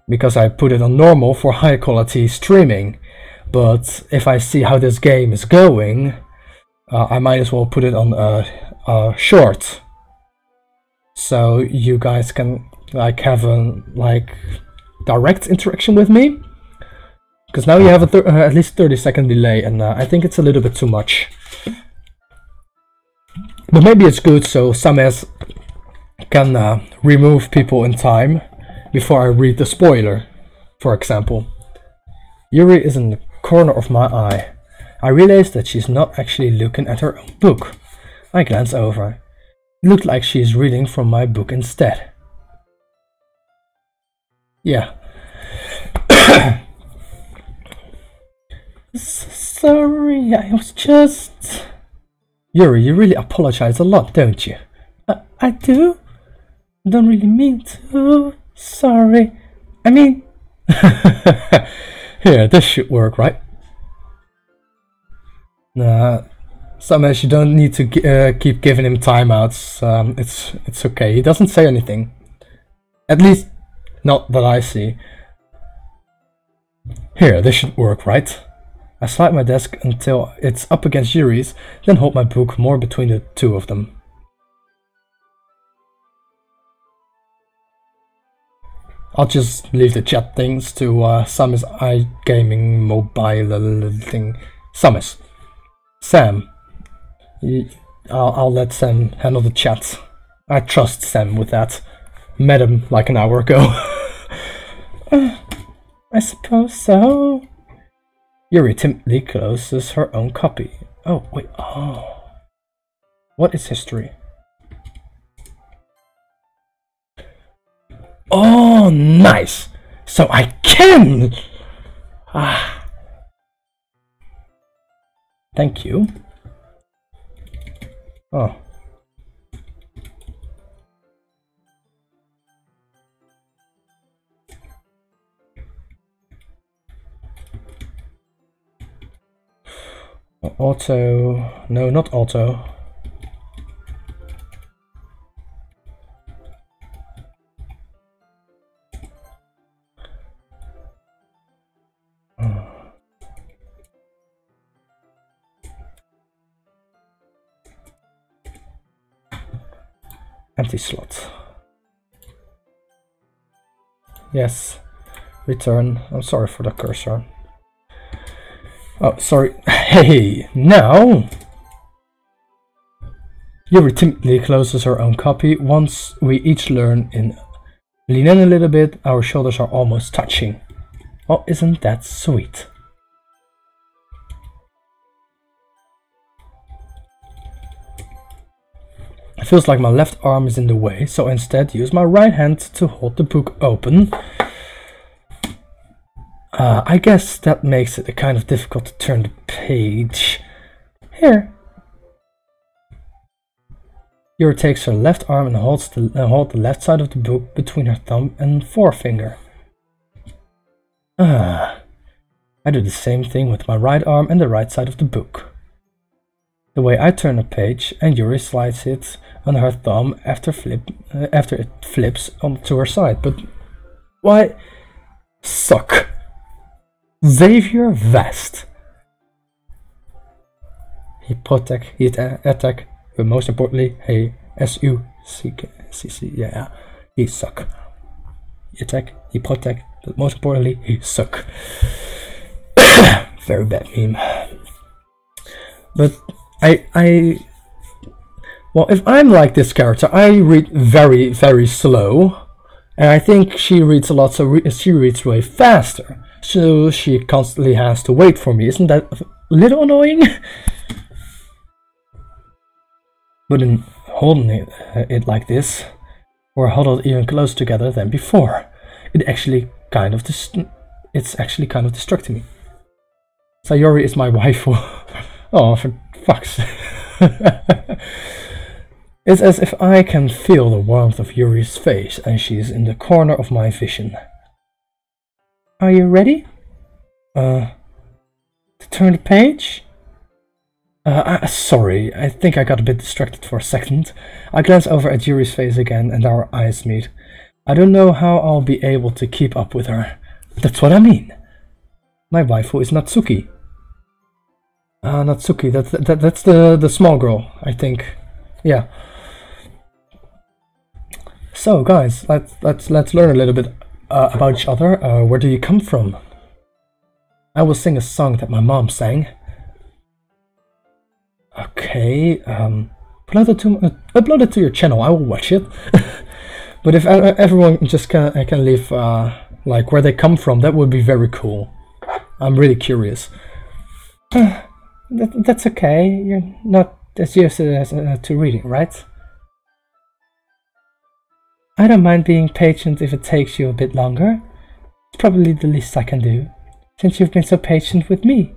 because I put it on normal for high quality streaming. But if I see how this game is going, I might as well put it on a short, so you guys can like have a direct interaction with me. Because now you have at least 30-second delay, and I think it's a little bit too much. But maybe it's good so Sames can remove people in time before I read the spoiler. For example, Yuri is in the corner of my eye. I realize that she's not actually looking at her own book. I glance over. It looked like she's reading from my book instead. Yeah. Sorry, I was just... Yuri, you really apologize a lot, don't you? I do? Don't really mean to. Sorry. I mean... Here, this should work, right? Nah, Samesh, you don't need to keep giving him timeouts. It's okay. He doesn't say anything. At least, not that I see. Here, this should work, right? I slide my desk until it's up against Yuri's, then hold my book more between the two of them. I'll just leave the chat things to Samus iGaming mobile thing. Samus. Sam. I'll let Sam handle the chat. I trust Sam with that. Met him like an hour ago. I suppose so. Yuri timidly closes her own copy. Oh, wait, oh. What is history? Oh, nice! So I can! Ah. Thank you. Oh. Auto... No, not auto. Empty slot. Yes. Return. I'm sorry for the cursor. Oh, sorry. Hey, now Yuri timidly closes her own copy. Once we each lean in a little bit, our shoulders are almost touching. Oh, isn't that sweet? It feels like my left arm is in the way, so instead use my right hand to hold the book open. I guess that makes it kind of difficult to turn the page. Here. Yuri takes her left arm and holds the left side of the book between her thumb and forefinger. I do the same thing with my right arm and the right side of the book. The way I turn a page, and Yuri slides it on her thumb after it flips onto her side. But why? Suck. Xavier Vest. He protect, he attack, but most importantly, he S-U-C-C, yeah, he suck. He attack, he protect, but most importantly, he suck. Very bad meme. But well, if I'm like this character, I read very, very slow, and I think she reads a lot, so she reads way faster. So she constantly has to wait for me. Isn't that a little annoying? But in holding it like this, or huddled even closer together than before, it's actually kind of distracting me. Sayori is my waifu. Oh, for fuck's sake. It's as if I can feel the warmth of Yuri's face, and she's in the corner of my vision. Are you ready? To turn the page? Sorry, I think I got a bit distracted for a second. I glance over at Yuri's face again, and our eyes meet. I don't know how I'll be able to keep up with her. That's what I mean. My waifu is Natsuki. Natsuki, that's the small girl, I think. Yeah. So guys, let's learn a little bit about each other. Where do you come from? I will sing a song that my mom sang. Okay, upload it to your channel. I will watch it. But if everyone just can leave like where they come from, that would be very cool. I'm really curious. That's okay. You're not as used to reading, right? I don't mind being patient if it takes you a bit longer. It's probably the least I can do, since you've been so patient with me.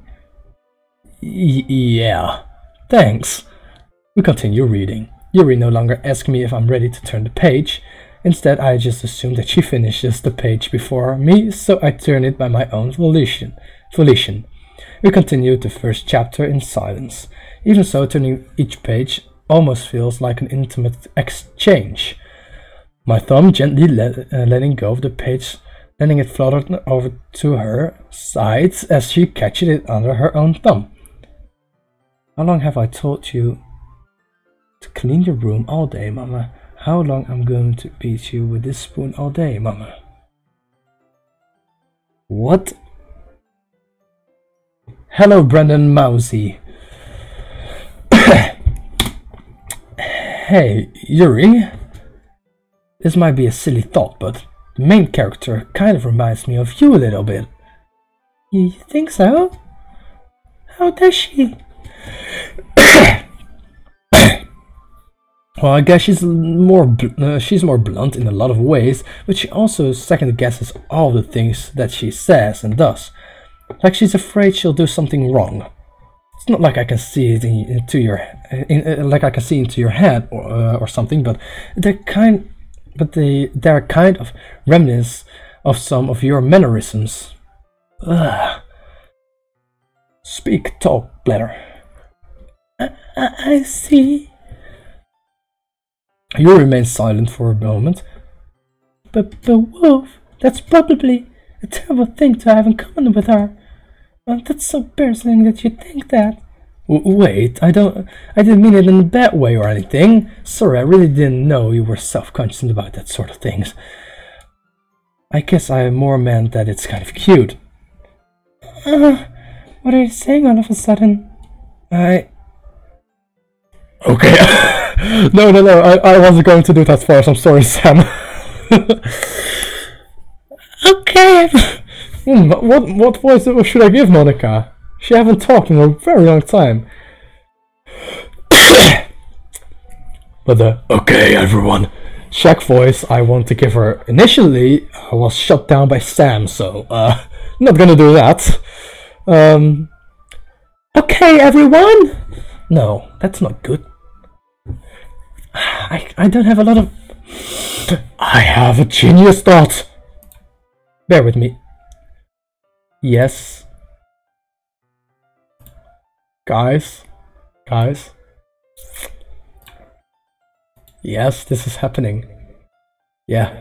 Yeah, thanks. We continue reading. Yuri no longer asks me if I'm ready to turn the page. Instead, I just assume that she finishes the page before me, so I turn it by my own volition. We continue the first chapter in silence. Even so, turning each page almost feels like an intimate exchange. My thumb gently letting go of the page, letting it flutter over to her side as she catches it under her own thumb. How long have I told you to clean your room all day, Mama? How long I'm going to beat you with this spoon all day, Mama? What? Hello, Brendan Mousy. Hey, Yuri. This might be a silly thought, but the main character kind of reminds me of you a little bit. You think so? How does she? Well, I guess she's more blunt in a lot of ways, but she also second guesses all the things that she says and does. Like she's afraid she'll do something wrong. It's not like I can see it into your head or something, but they're kind of remnants of some of your mannerisms. Ugh. Speak, talk, bladder. I see. You remain silent for a moment. But Wolf, that's probably a terrible thing to have in common with her. That's so embarrassing that you think that. Wait, I didn't mean it in a bad way or anything. Sorry, I really didn't know you were self-conscious about that sort of things. I guess I more meant that it's kind of cute. What are you saying all of a sudden? Okay. No, I wasn't going to do that first. I'm sorry, Sam. Okay. What voice should I give Monica? She haven't talked in a very long time. But the okay everyone Shaq voice I want to give her initially was shut down by Sam, so not gonna do that. Okay everyone. No, that's not good. I don't have a lot of. I have a genius thought. Bear with me. Yes. Guys. Yes, this is happening. Yeah.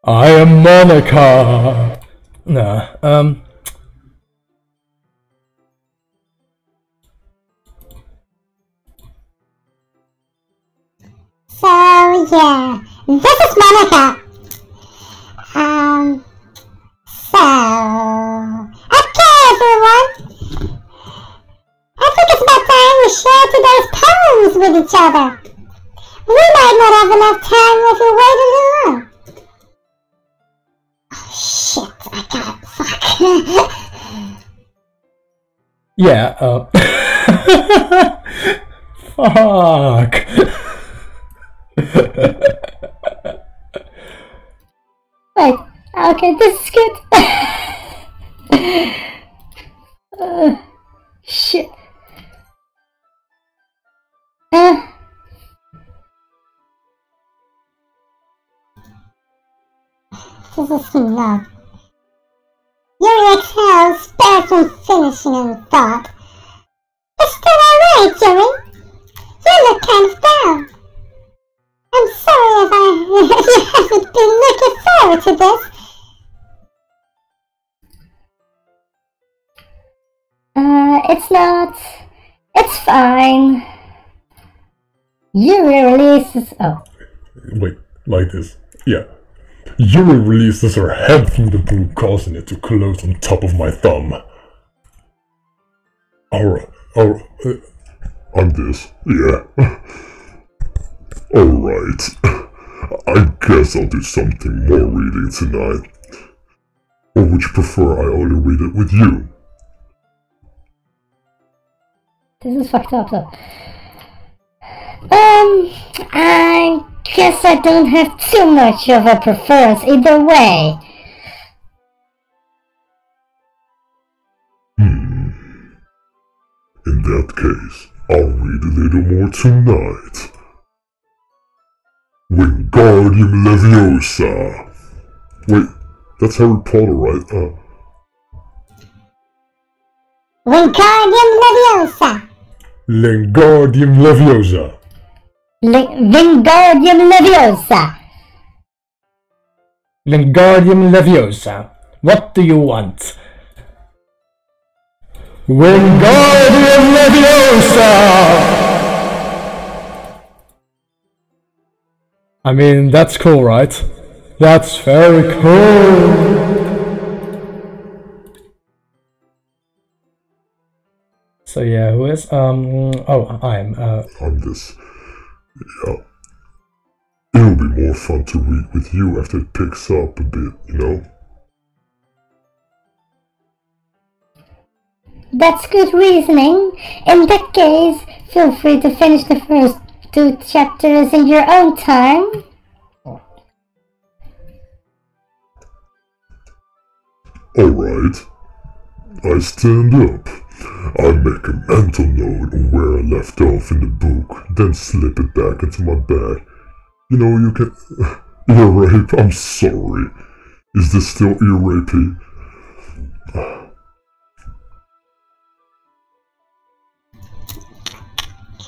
I am Monica. Nah, So yeah, this is Monica. Okay everyone. I think it's about time we share today's poems with each other. We might not have enough time if we wait a little long. Oh shit, I got it, fuck. yeah, fuck. Wait, okay, this is good. Shit. This is love. Your exhale spares from finishing in thought. It's still alright, Joey. You look kind of down. I'm sorry if you haven't been looking forward to this. It's not. It's fine. Yuri releases. Oh. Wait, like this. Yeah. Yuri releases her head through the book, causing it to close on top of my thumb. Alright, like this. Yeah. Alright. I guess I'll do something more reading tonight. Or would you prefer I only read it with you? This is fucked up though. I guess I don't have too much of a preference either way. In that case, I'll read a little more tonight. Wingardium Leviosa. Wait, that's Harry Potter, right? Wingardium Leviosa. Wingardium Leviosa. Wingardium Leviosa. Wingardium Leviosa. What do you want? Wingardium Leviosa! I mean, that's cool, right? That's very cool! So yeah, who is, I'm this. Yeah. It'll be more fun to read with you after it picks up a bit, you know? That's good reasoning. In that case, feel free to finish the first 2 chapters in your own time. Alright. I stand up. I make a mental note on where I left off in the book, then slip it back into my bag. You know, you can... Ear rape? I'm sorry. Is this still ear rapey?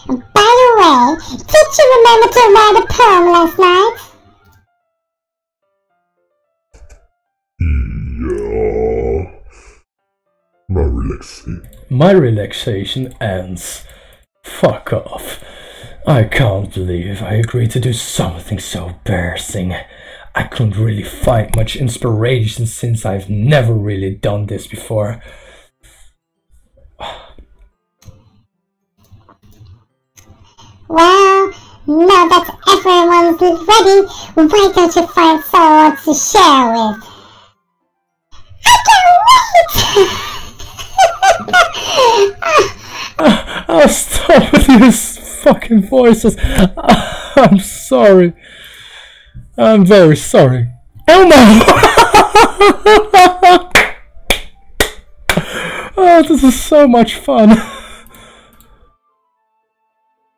By the way, did you remember to write a poem last night? Yeah. My relaxation ends. Fuck off. I can't believe I agreed to do something so embarrassing. I couldn't really find much inspiration since I've never really done this before. Well, now that everyone's ready, why don't you find someone to share with? I can't wait! I'll stop with these fucking voices. I'm sorry. I'm very sorry. Oh no! Oh, this is so much fun.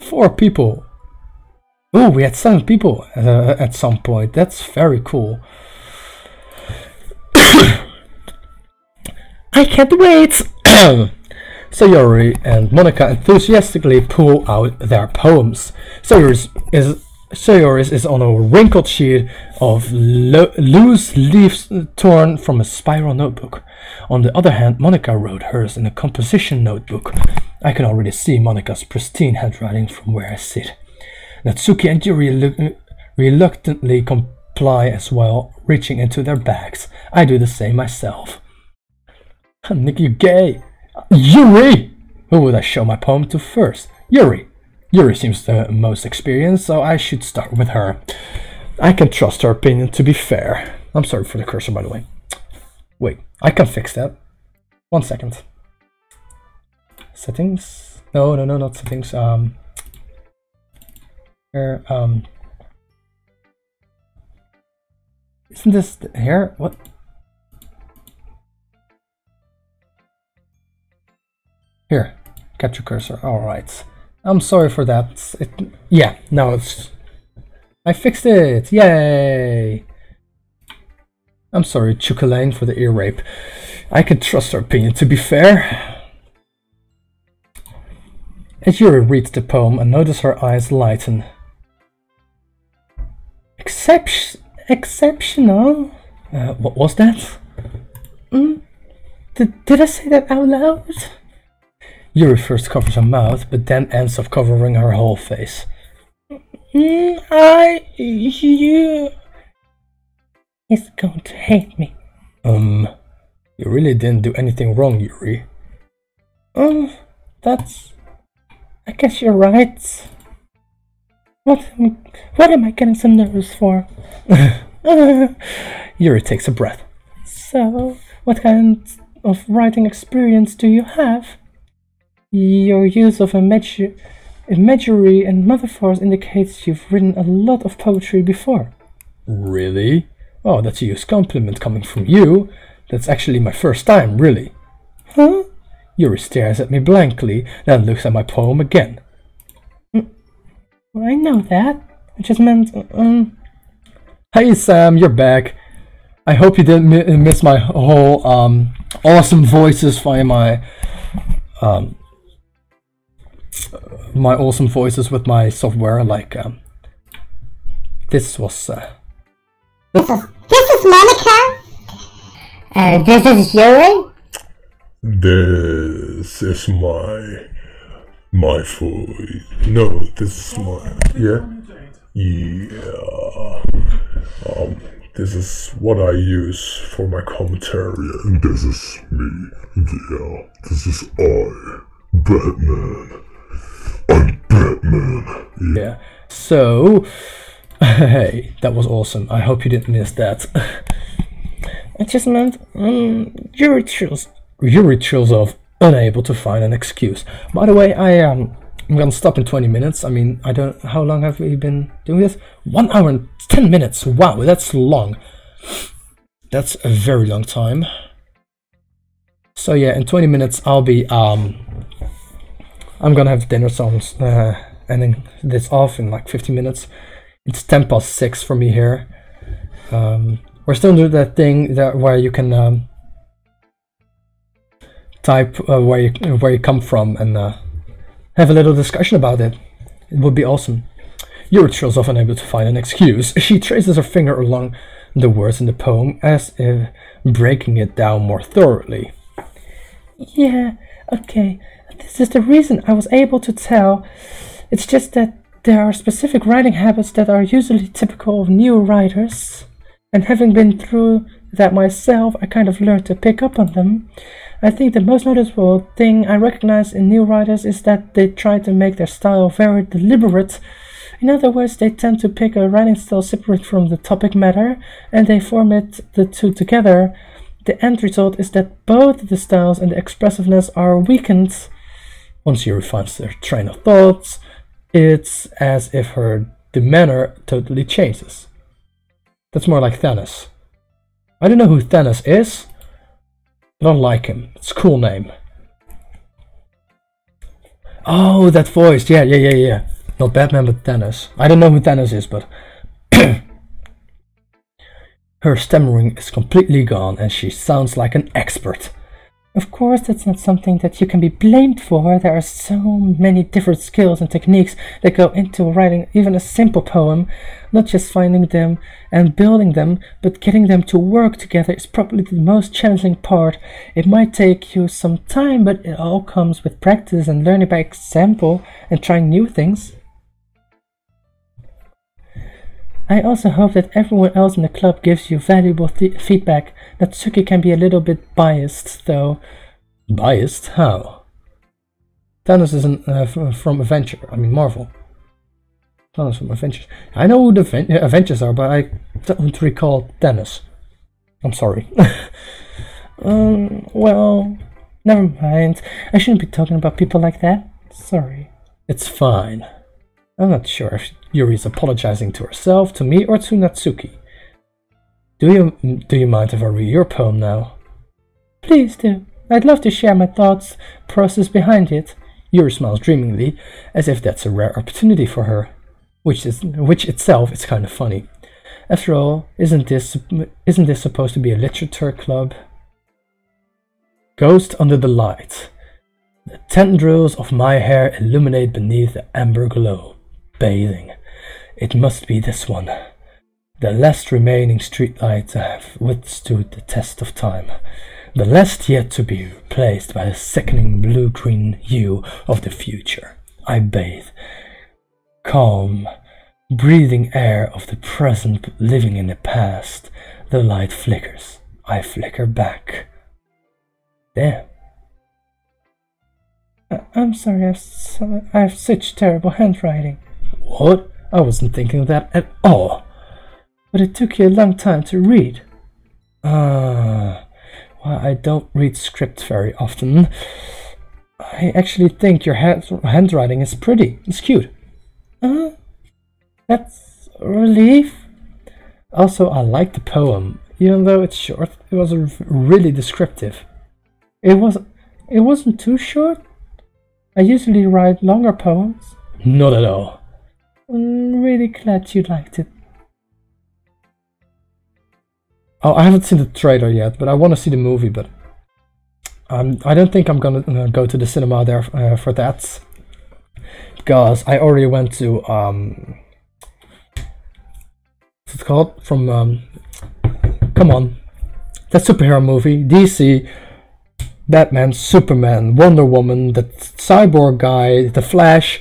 4 people. Oh, we had 7 people at some point. That's very cool. I can't wait! Sayori and Monica enthusiastically pull out their poems. Sayori's is on a wrinkled sheet of loose leaves torn from a spiral notebook. On the other hand, Monica wrote hers in a composition notebook. I can already see Monica's pristine handwriting from where I sit. Natsuki and Yuri reluctantly comply as well, reaching into their bags. I do the same myself. Nick, you gay! Yuri! Who would I show my poem to first? Yuri! Yuri seems the most experienced, so I should start with her. I can trust her opinion, to be fair. I'm sorry for the cursor, by the way. Wait, I can fix that. 1 second. Settings? No, not settings. Here, isn't this here? What? Here, capture cursor. Alright. I'm sorry for that. Yeah, now it's... I fixed it! Yay! I'm sorry, Chukalane, for the ear rape. I can trust her opinion, to be fair. As Yuri reads the poem, I notice her eyes lighten. Exceptional? What was that? Did I say that out loud? Yuri first covers her mouth, but then ends up covering her whole face. You... He's going to hate me. You really didn't do anything wrong, Yuri. That's... I guess you're right. What am I getting so nervous for? Yuri takes a breath. So, what kind of writing experience do you have? Your use of imagery and metaphors indicates you've written a lot of poetry before. Really? Oh, that's a huge compliment coming from you. That's actually my first time, really. Huh? Yuri stares at me blankly, then looks at my poem again. I know that. I just meant... Hey Sam, you're back. I hope you didn't miss my whole awesome voices via my awesome voices with my software. Like this was. This is Monica. This is Yuri. This is my voice. No, this is my... Yeah? Yeah. This is what I use for my commentary. And this is me. Yeah. This is I. Batman. I'm Batman. Yeah. So... Hey, that was awesome. I hope you didn't miss that. I just meant... Yuri chills off, unable to find an excuse. By the way, I'm gonna stop in 20 minutes. I mean, I don't... How long have we been doing this? 1 hour and 10 minutes. Wow, that's long. That's a very long time. So yeah, in 20 minutes I'll be... I'm gonna have dinner, so I'm ending this off in like 50 minutes. It's 6:10 for me here. We're still doing that thing where you can... type where you come from and have a little discussion about it. It would be awesome. Yuri shows off unable to find an excuse. She traces her finger along the words in the poem as if breaking it down more thoroughly. Yeah, okay. This is the reason I was able to tell. It's just that there are specific writing habits that are usually typical of new writers. And having been through that myself. I kind of learned to pick up on them. I think the most noticeable thing I recognize in new writers is that they try to make their style very deliberate. In other words, they tend to pick a writing style separate from the topic matter, and they format the two together. The end result is that both the styles and the expressiveness are weakened. Once you refine their train of thoughts, it's as if her demeanor totally changes. That's more like Thanos. I don't know who Thanos is, but I don't like him. It's a cool name. Oh, that voice. Yeah. Not Batman, but Thanos. I don't know who Thanos is, but her stammering is completely gone and she sounds like an expert. Of course, that's not something that you can be blamed for. There are so many different skills and techniques that go into writing even a simple poem. Not just finding them and building them, but getting them to work together is probably the most challenging part. It might take you some time, but it all comes with practice and learning by example and trying new things. I also hope that everyone else in the club gives you valuable feedback. Natsuki can be a little bit biased, though. Biased? How? Thanos is from Marvel. Thanos from Avengers. I know who the Avengers are, but I don't recall Thanos. I'm sorry. Well, never mind. I shouldn't be talking about people like that. Sorry. It's fine. I'm not sure if Yuri's apologizing to herself, to me, or to Natsuki. Do you mind if I read your poem now? Please do. I'd love to share my thoughts, process behind it. Yuri smiles dreamingly, as if that's a rare opportunity for her, which itself is kind of funny. After all, isn't this supposed to be a literature club? Ghost under the light. The tendrils of my hair illuminate beneath the amber glow. Bathing. It must be this one. The last remaining streetlights have withstood the test of time. The last yet to be replaced by the sickening blue-green hue of the future. I bathe. Calm, breathing air of the present, living in the past. The light flickers. I flicker back. Damn. I'm sorry, I have such terrible handwriting. What? I wasn't thinking of that at all. But it took you a long time to read. Well, I don't read script very often. I actually think your handwriting is pretty. It's cute. That's a relief. Also, I like the poem. Even though it's short, it was really descriptive. It wasn't too short. I usually write longer poems. Not at all. I'm really glad you liked it. Oh, I haven't seen the trailer yet, but I want to see the movie, but I don't think I'm gonna go to the cinema there for that. Because I already went to what's it called? From come on. That superhero movie, DC, Batman, Superman, Wonder Woman, the Cyborg guy, the Flash,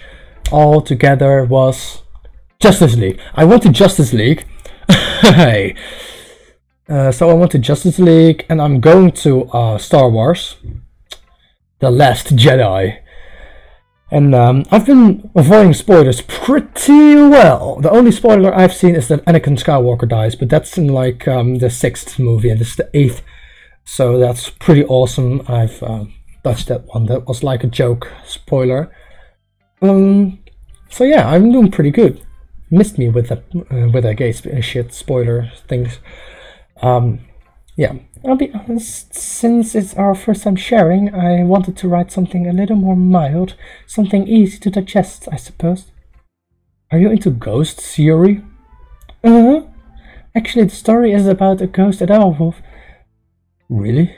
all together was Justice League. I went to Justice League. Hey. So I went to Justice League, and I'm going to Star Wars, The Last Jedi. And I've been avoiding spoilers pretty well. The only spoiler I've seen is that Anakin Skywalker dies, but that's in like the 6th movie, and this is the 8th. So that's pretty awesome. I've touched that one. That was like a joke spoiler. So yeah, I'm doing pretty good. Missed me with the gay shit spoiler things. Yeah, I'll be honest, since it's our first time sharing, I wanted to write something a little more mild, something easy to digest, I suppose. Are you into ghosts, Yuri? Actually, the story is about a ghost at our wolf. Really?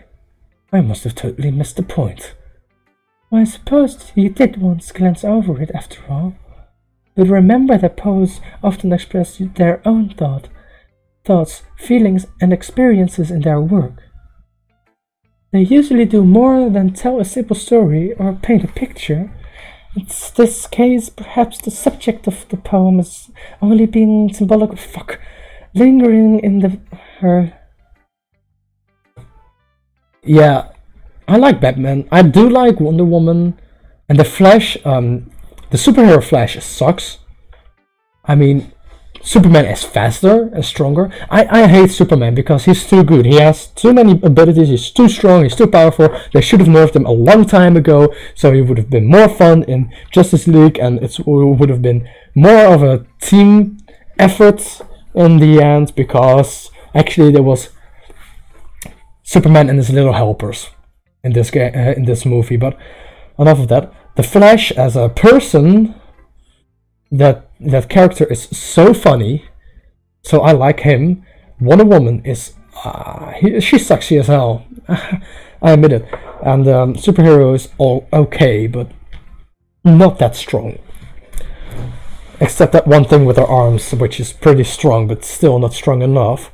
I must have totally missed the point. Well, I suppose you did once glance over it after all. But remember that poets often express their own thoughts, feelings, and experiences in their work. They usually do more than tell a simple story or paint a picture. In this case, perhaps the subject of the poem is only being symbolic of lingering in her Yeah, I like Batman. I do like Wonder Woman. And the Flash, the superhero Flash sucks. I mean, Superman is faster and stronger. I hate Superman because he's too good. He has too many abilities, he's too strong, he's too powerful. They should have nerfed him a long time ago, so he would have been more fun in Justice League, and it would have been more of a team effort in the end, because actually there was Superman and his little helpers in this game, in this movie. But enough of that. The Flash as a person, that character is so funny, so I like him. Wonder Woman is she's sexy as hell. I admit it. And superhero is all okay, but not that strong. Except that one thing with her arms, which is pretty strong, but still not strong enough.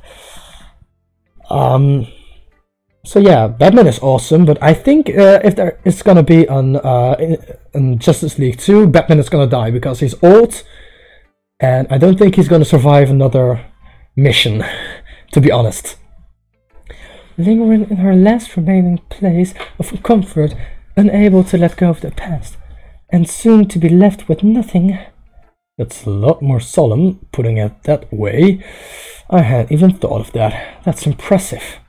So yeah, Batman is awesome, but I think if there is gonna be in Justice League 2, Batman is gonna die because he's old, and I don't think he's gonna survive another mission, to be honest. Lingering in her last remaining place of comfort, unable to let go of the past, and soon to be left with nothing. That's a lot more solemn, putting it that way. I hadn't even thought of that. That's impressive.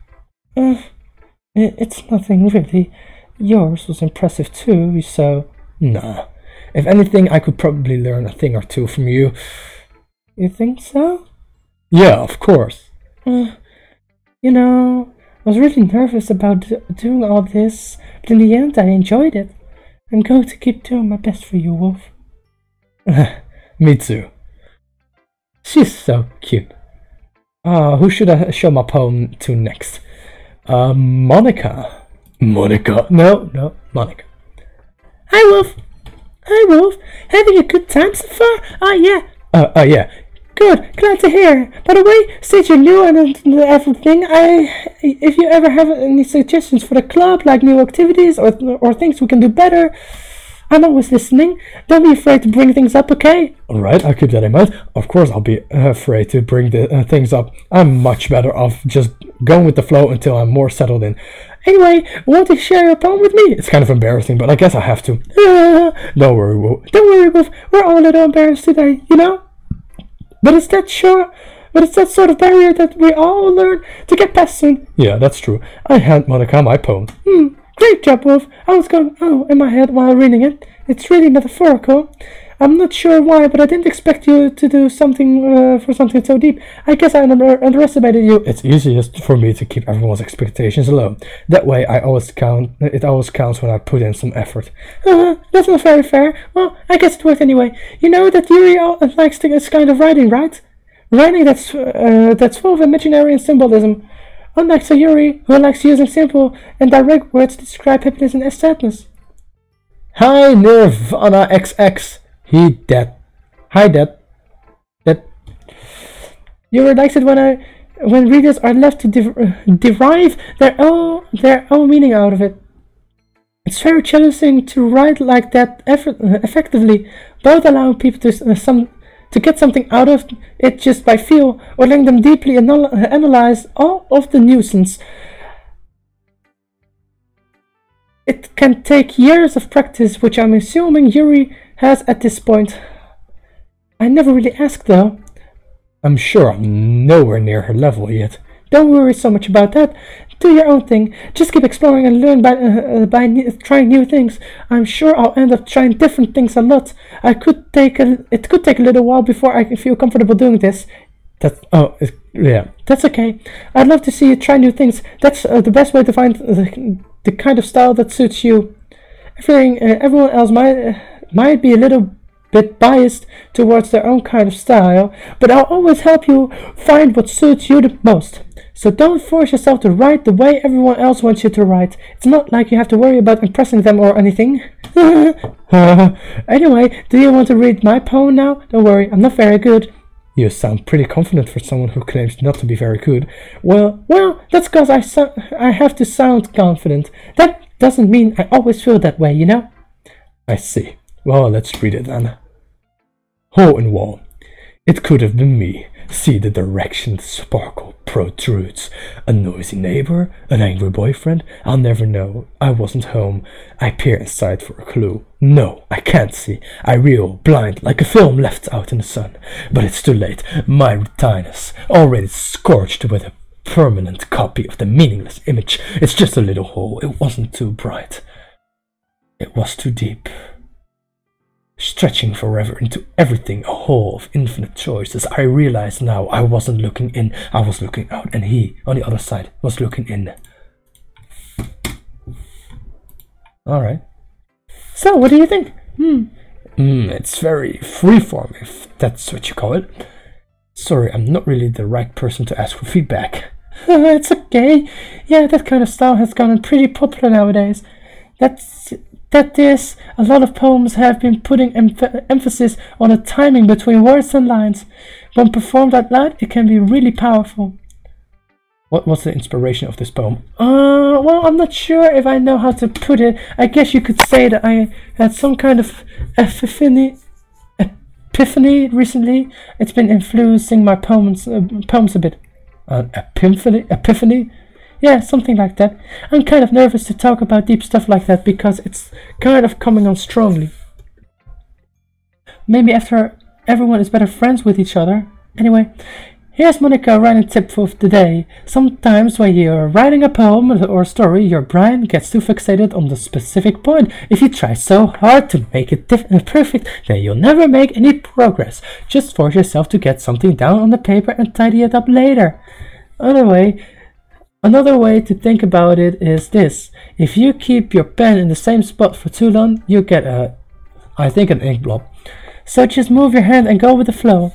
It's nothing really. Yours was impressive too, so... Nah. If anything, I could probably learn a thing or two from you. You think so? Yeah, of course. You know, I was really nervous about doing all this, but in the end I enjoyed it. I'm going to keep doing my best for you, Wolf. Me too. She's so cute. Who should I show my poem to next? Monica. Monica. No, Monica. Hi, Wolf. Hi, Wolf. Having a good time so far? Yeah. Yeah. Good. Glad to hear. By the way, since you're new and everything, if you ever have any suggestions for the club, like new activities or things we can do better, I'm always listening. Don't be afraid to bring things up, okay? Alright, I'll keep that in mind. Of course I'll be afraid to bring the things up. I'm much better off just going with the flow until I'm more settled in. Anyway, want to share your poem with me? It's kind of embarrassing, but I guess I have to. Don't worry, Wolf. Don't worry, Wolf. We're all a little embarrassed today, you know? But it's that sort of barrier that we all learn to get past soon. Yeah, that's true. I hand Monica my poem. Great job, Wolf. I was going in my head while reading it. It's really metaphorical. I'm not sure why, but I didn't expect you to do something for something so deep. I guess I underestimated you. It's easiest for me to keep everyone's expectations low. That way, it always counts when I put in some effort. That's not very fair. Well, I guess it worked anyway. You know that Yuri likes this kind of writing, right? Writing that's full of imaginary and symbolism. Unlike Sayuri, who likes using simple and direct words to describe happiness and sadness. Hi, Nirvana XX. He dead. Hi, dead. Dead. Yuri likes it when readers are left to derive their own meaning out of it. It's very challenging to write like that effectively, both allowing people to get something out of it just by feel, or letting them deeply analyze all of the nuisance. It can take years of practice, which I'm assuming Yuri has at this point. I never really asked though. I'm sure I'm nowhere near her level yet. Don't worry so much about that. Do your own thing. Just keep exploring and learn by trying new things. I'm sure I'll end up trying different things a lot. It could take a little while before I can feel comfortable doing this. Yeah, that's okay. I'd love to see you try new things. That's the best way to find the kind of style that suits you. Everyone else might be a little bit biased towards their own kind of style, but I'll always help you find what suits you the most. So don't force yourself to write the way everyone else wants you to write. It's not like you have to worry about impressing them or anything. Anyway, do you want to read my poem now? Don't worry, I'm not very good. You sound pretty confident for someone who claims not to be very good. Well, that's because I have to sound confident. That doesn't mean I always feel that way, you know? I see. Well, let's read it then. Hole in wall. It could have been me, See the direction the sparkle protrudes. A noisy neighbor? An angry boyfriend? I'll never know. I wasn't home. I peer inside for a clue. No, I can't see. I reel, blind, like a film left out in the sun. But it's too late. My retinas, already scorched with a permanent copy of the meaningless image. It's just a little hole. It wasn't too bright. It was too deep. Stretching forever into everything, a hole of infinite choices. I realize now I wasn't looking in, I was looking out, and he, on the other side, was looking in. Alright. So, what do you think? It's very freeform, if that's what you call it. Sorry, I'm not really the right person to ask for feedback. It's okay. Yeah, that kind of style has gotten pretty popular nowadays. That is, a lot of poems have been putting emphasis on the timing between words and lines. When performed out loud, it can be really powerful. What was the inspiration of this poem? Well, I'm not sure if I know how to put it. I guess you could say that I had some kind of epiphany recently. It's been influencing my poems a bit. Epiphany? Yeah, something like that. I'm kind of nervous to talk about deep stuff like that because it's kind of coming on strongly. Maybe after everyone is better friends with each other. Anyway, here's Monica writing tip for the day. Sometimes when you're writing a poem or a story, your brain gets too fixated on the specific point. If you try so hard to make it perfect, then you'll never make any progress. Just force yourself to get something down on the paper and tidy it up later. Another way to think about it is this. If you keep your pen in the same spot for too long, you get an ink blob. So just move your hand and go with the flow.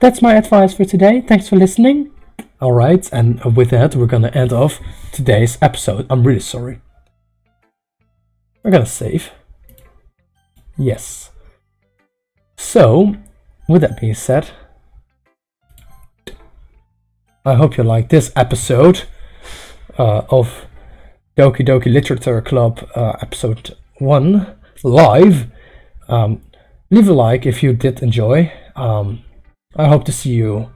That's my advice for today. Thanks for listening. Alright, and with that, we're gonna end off today's episode. I'm really sorry. We're gonna save. Yes. So, with that being said, I hope you like this episode of Doki Doki Literature Club episode 1 live. Leave a like if you did enjoy. I hope to see you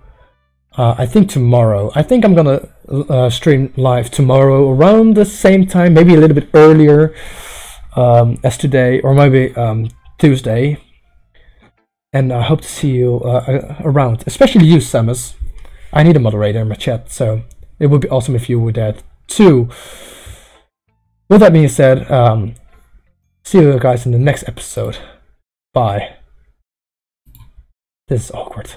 I think tomorrow. I think I'm gonna stream live tomorrow around the same time, maybe a little bit earlier as today, or maybe Tuesday. And I hope to see you around, especially you, Samus. I need a moderator in my chat, so it would be awesome if you were there too. With that being said, see you guys in the next episode. Bye. This is awkward.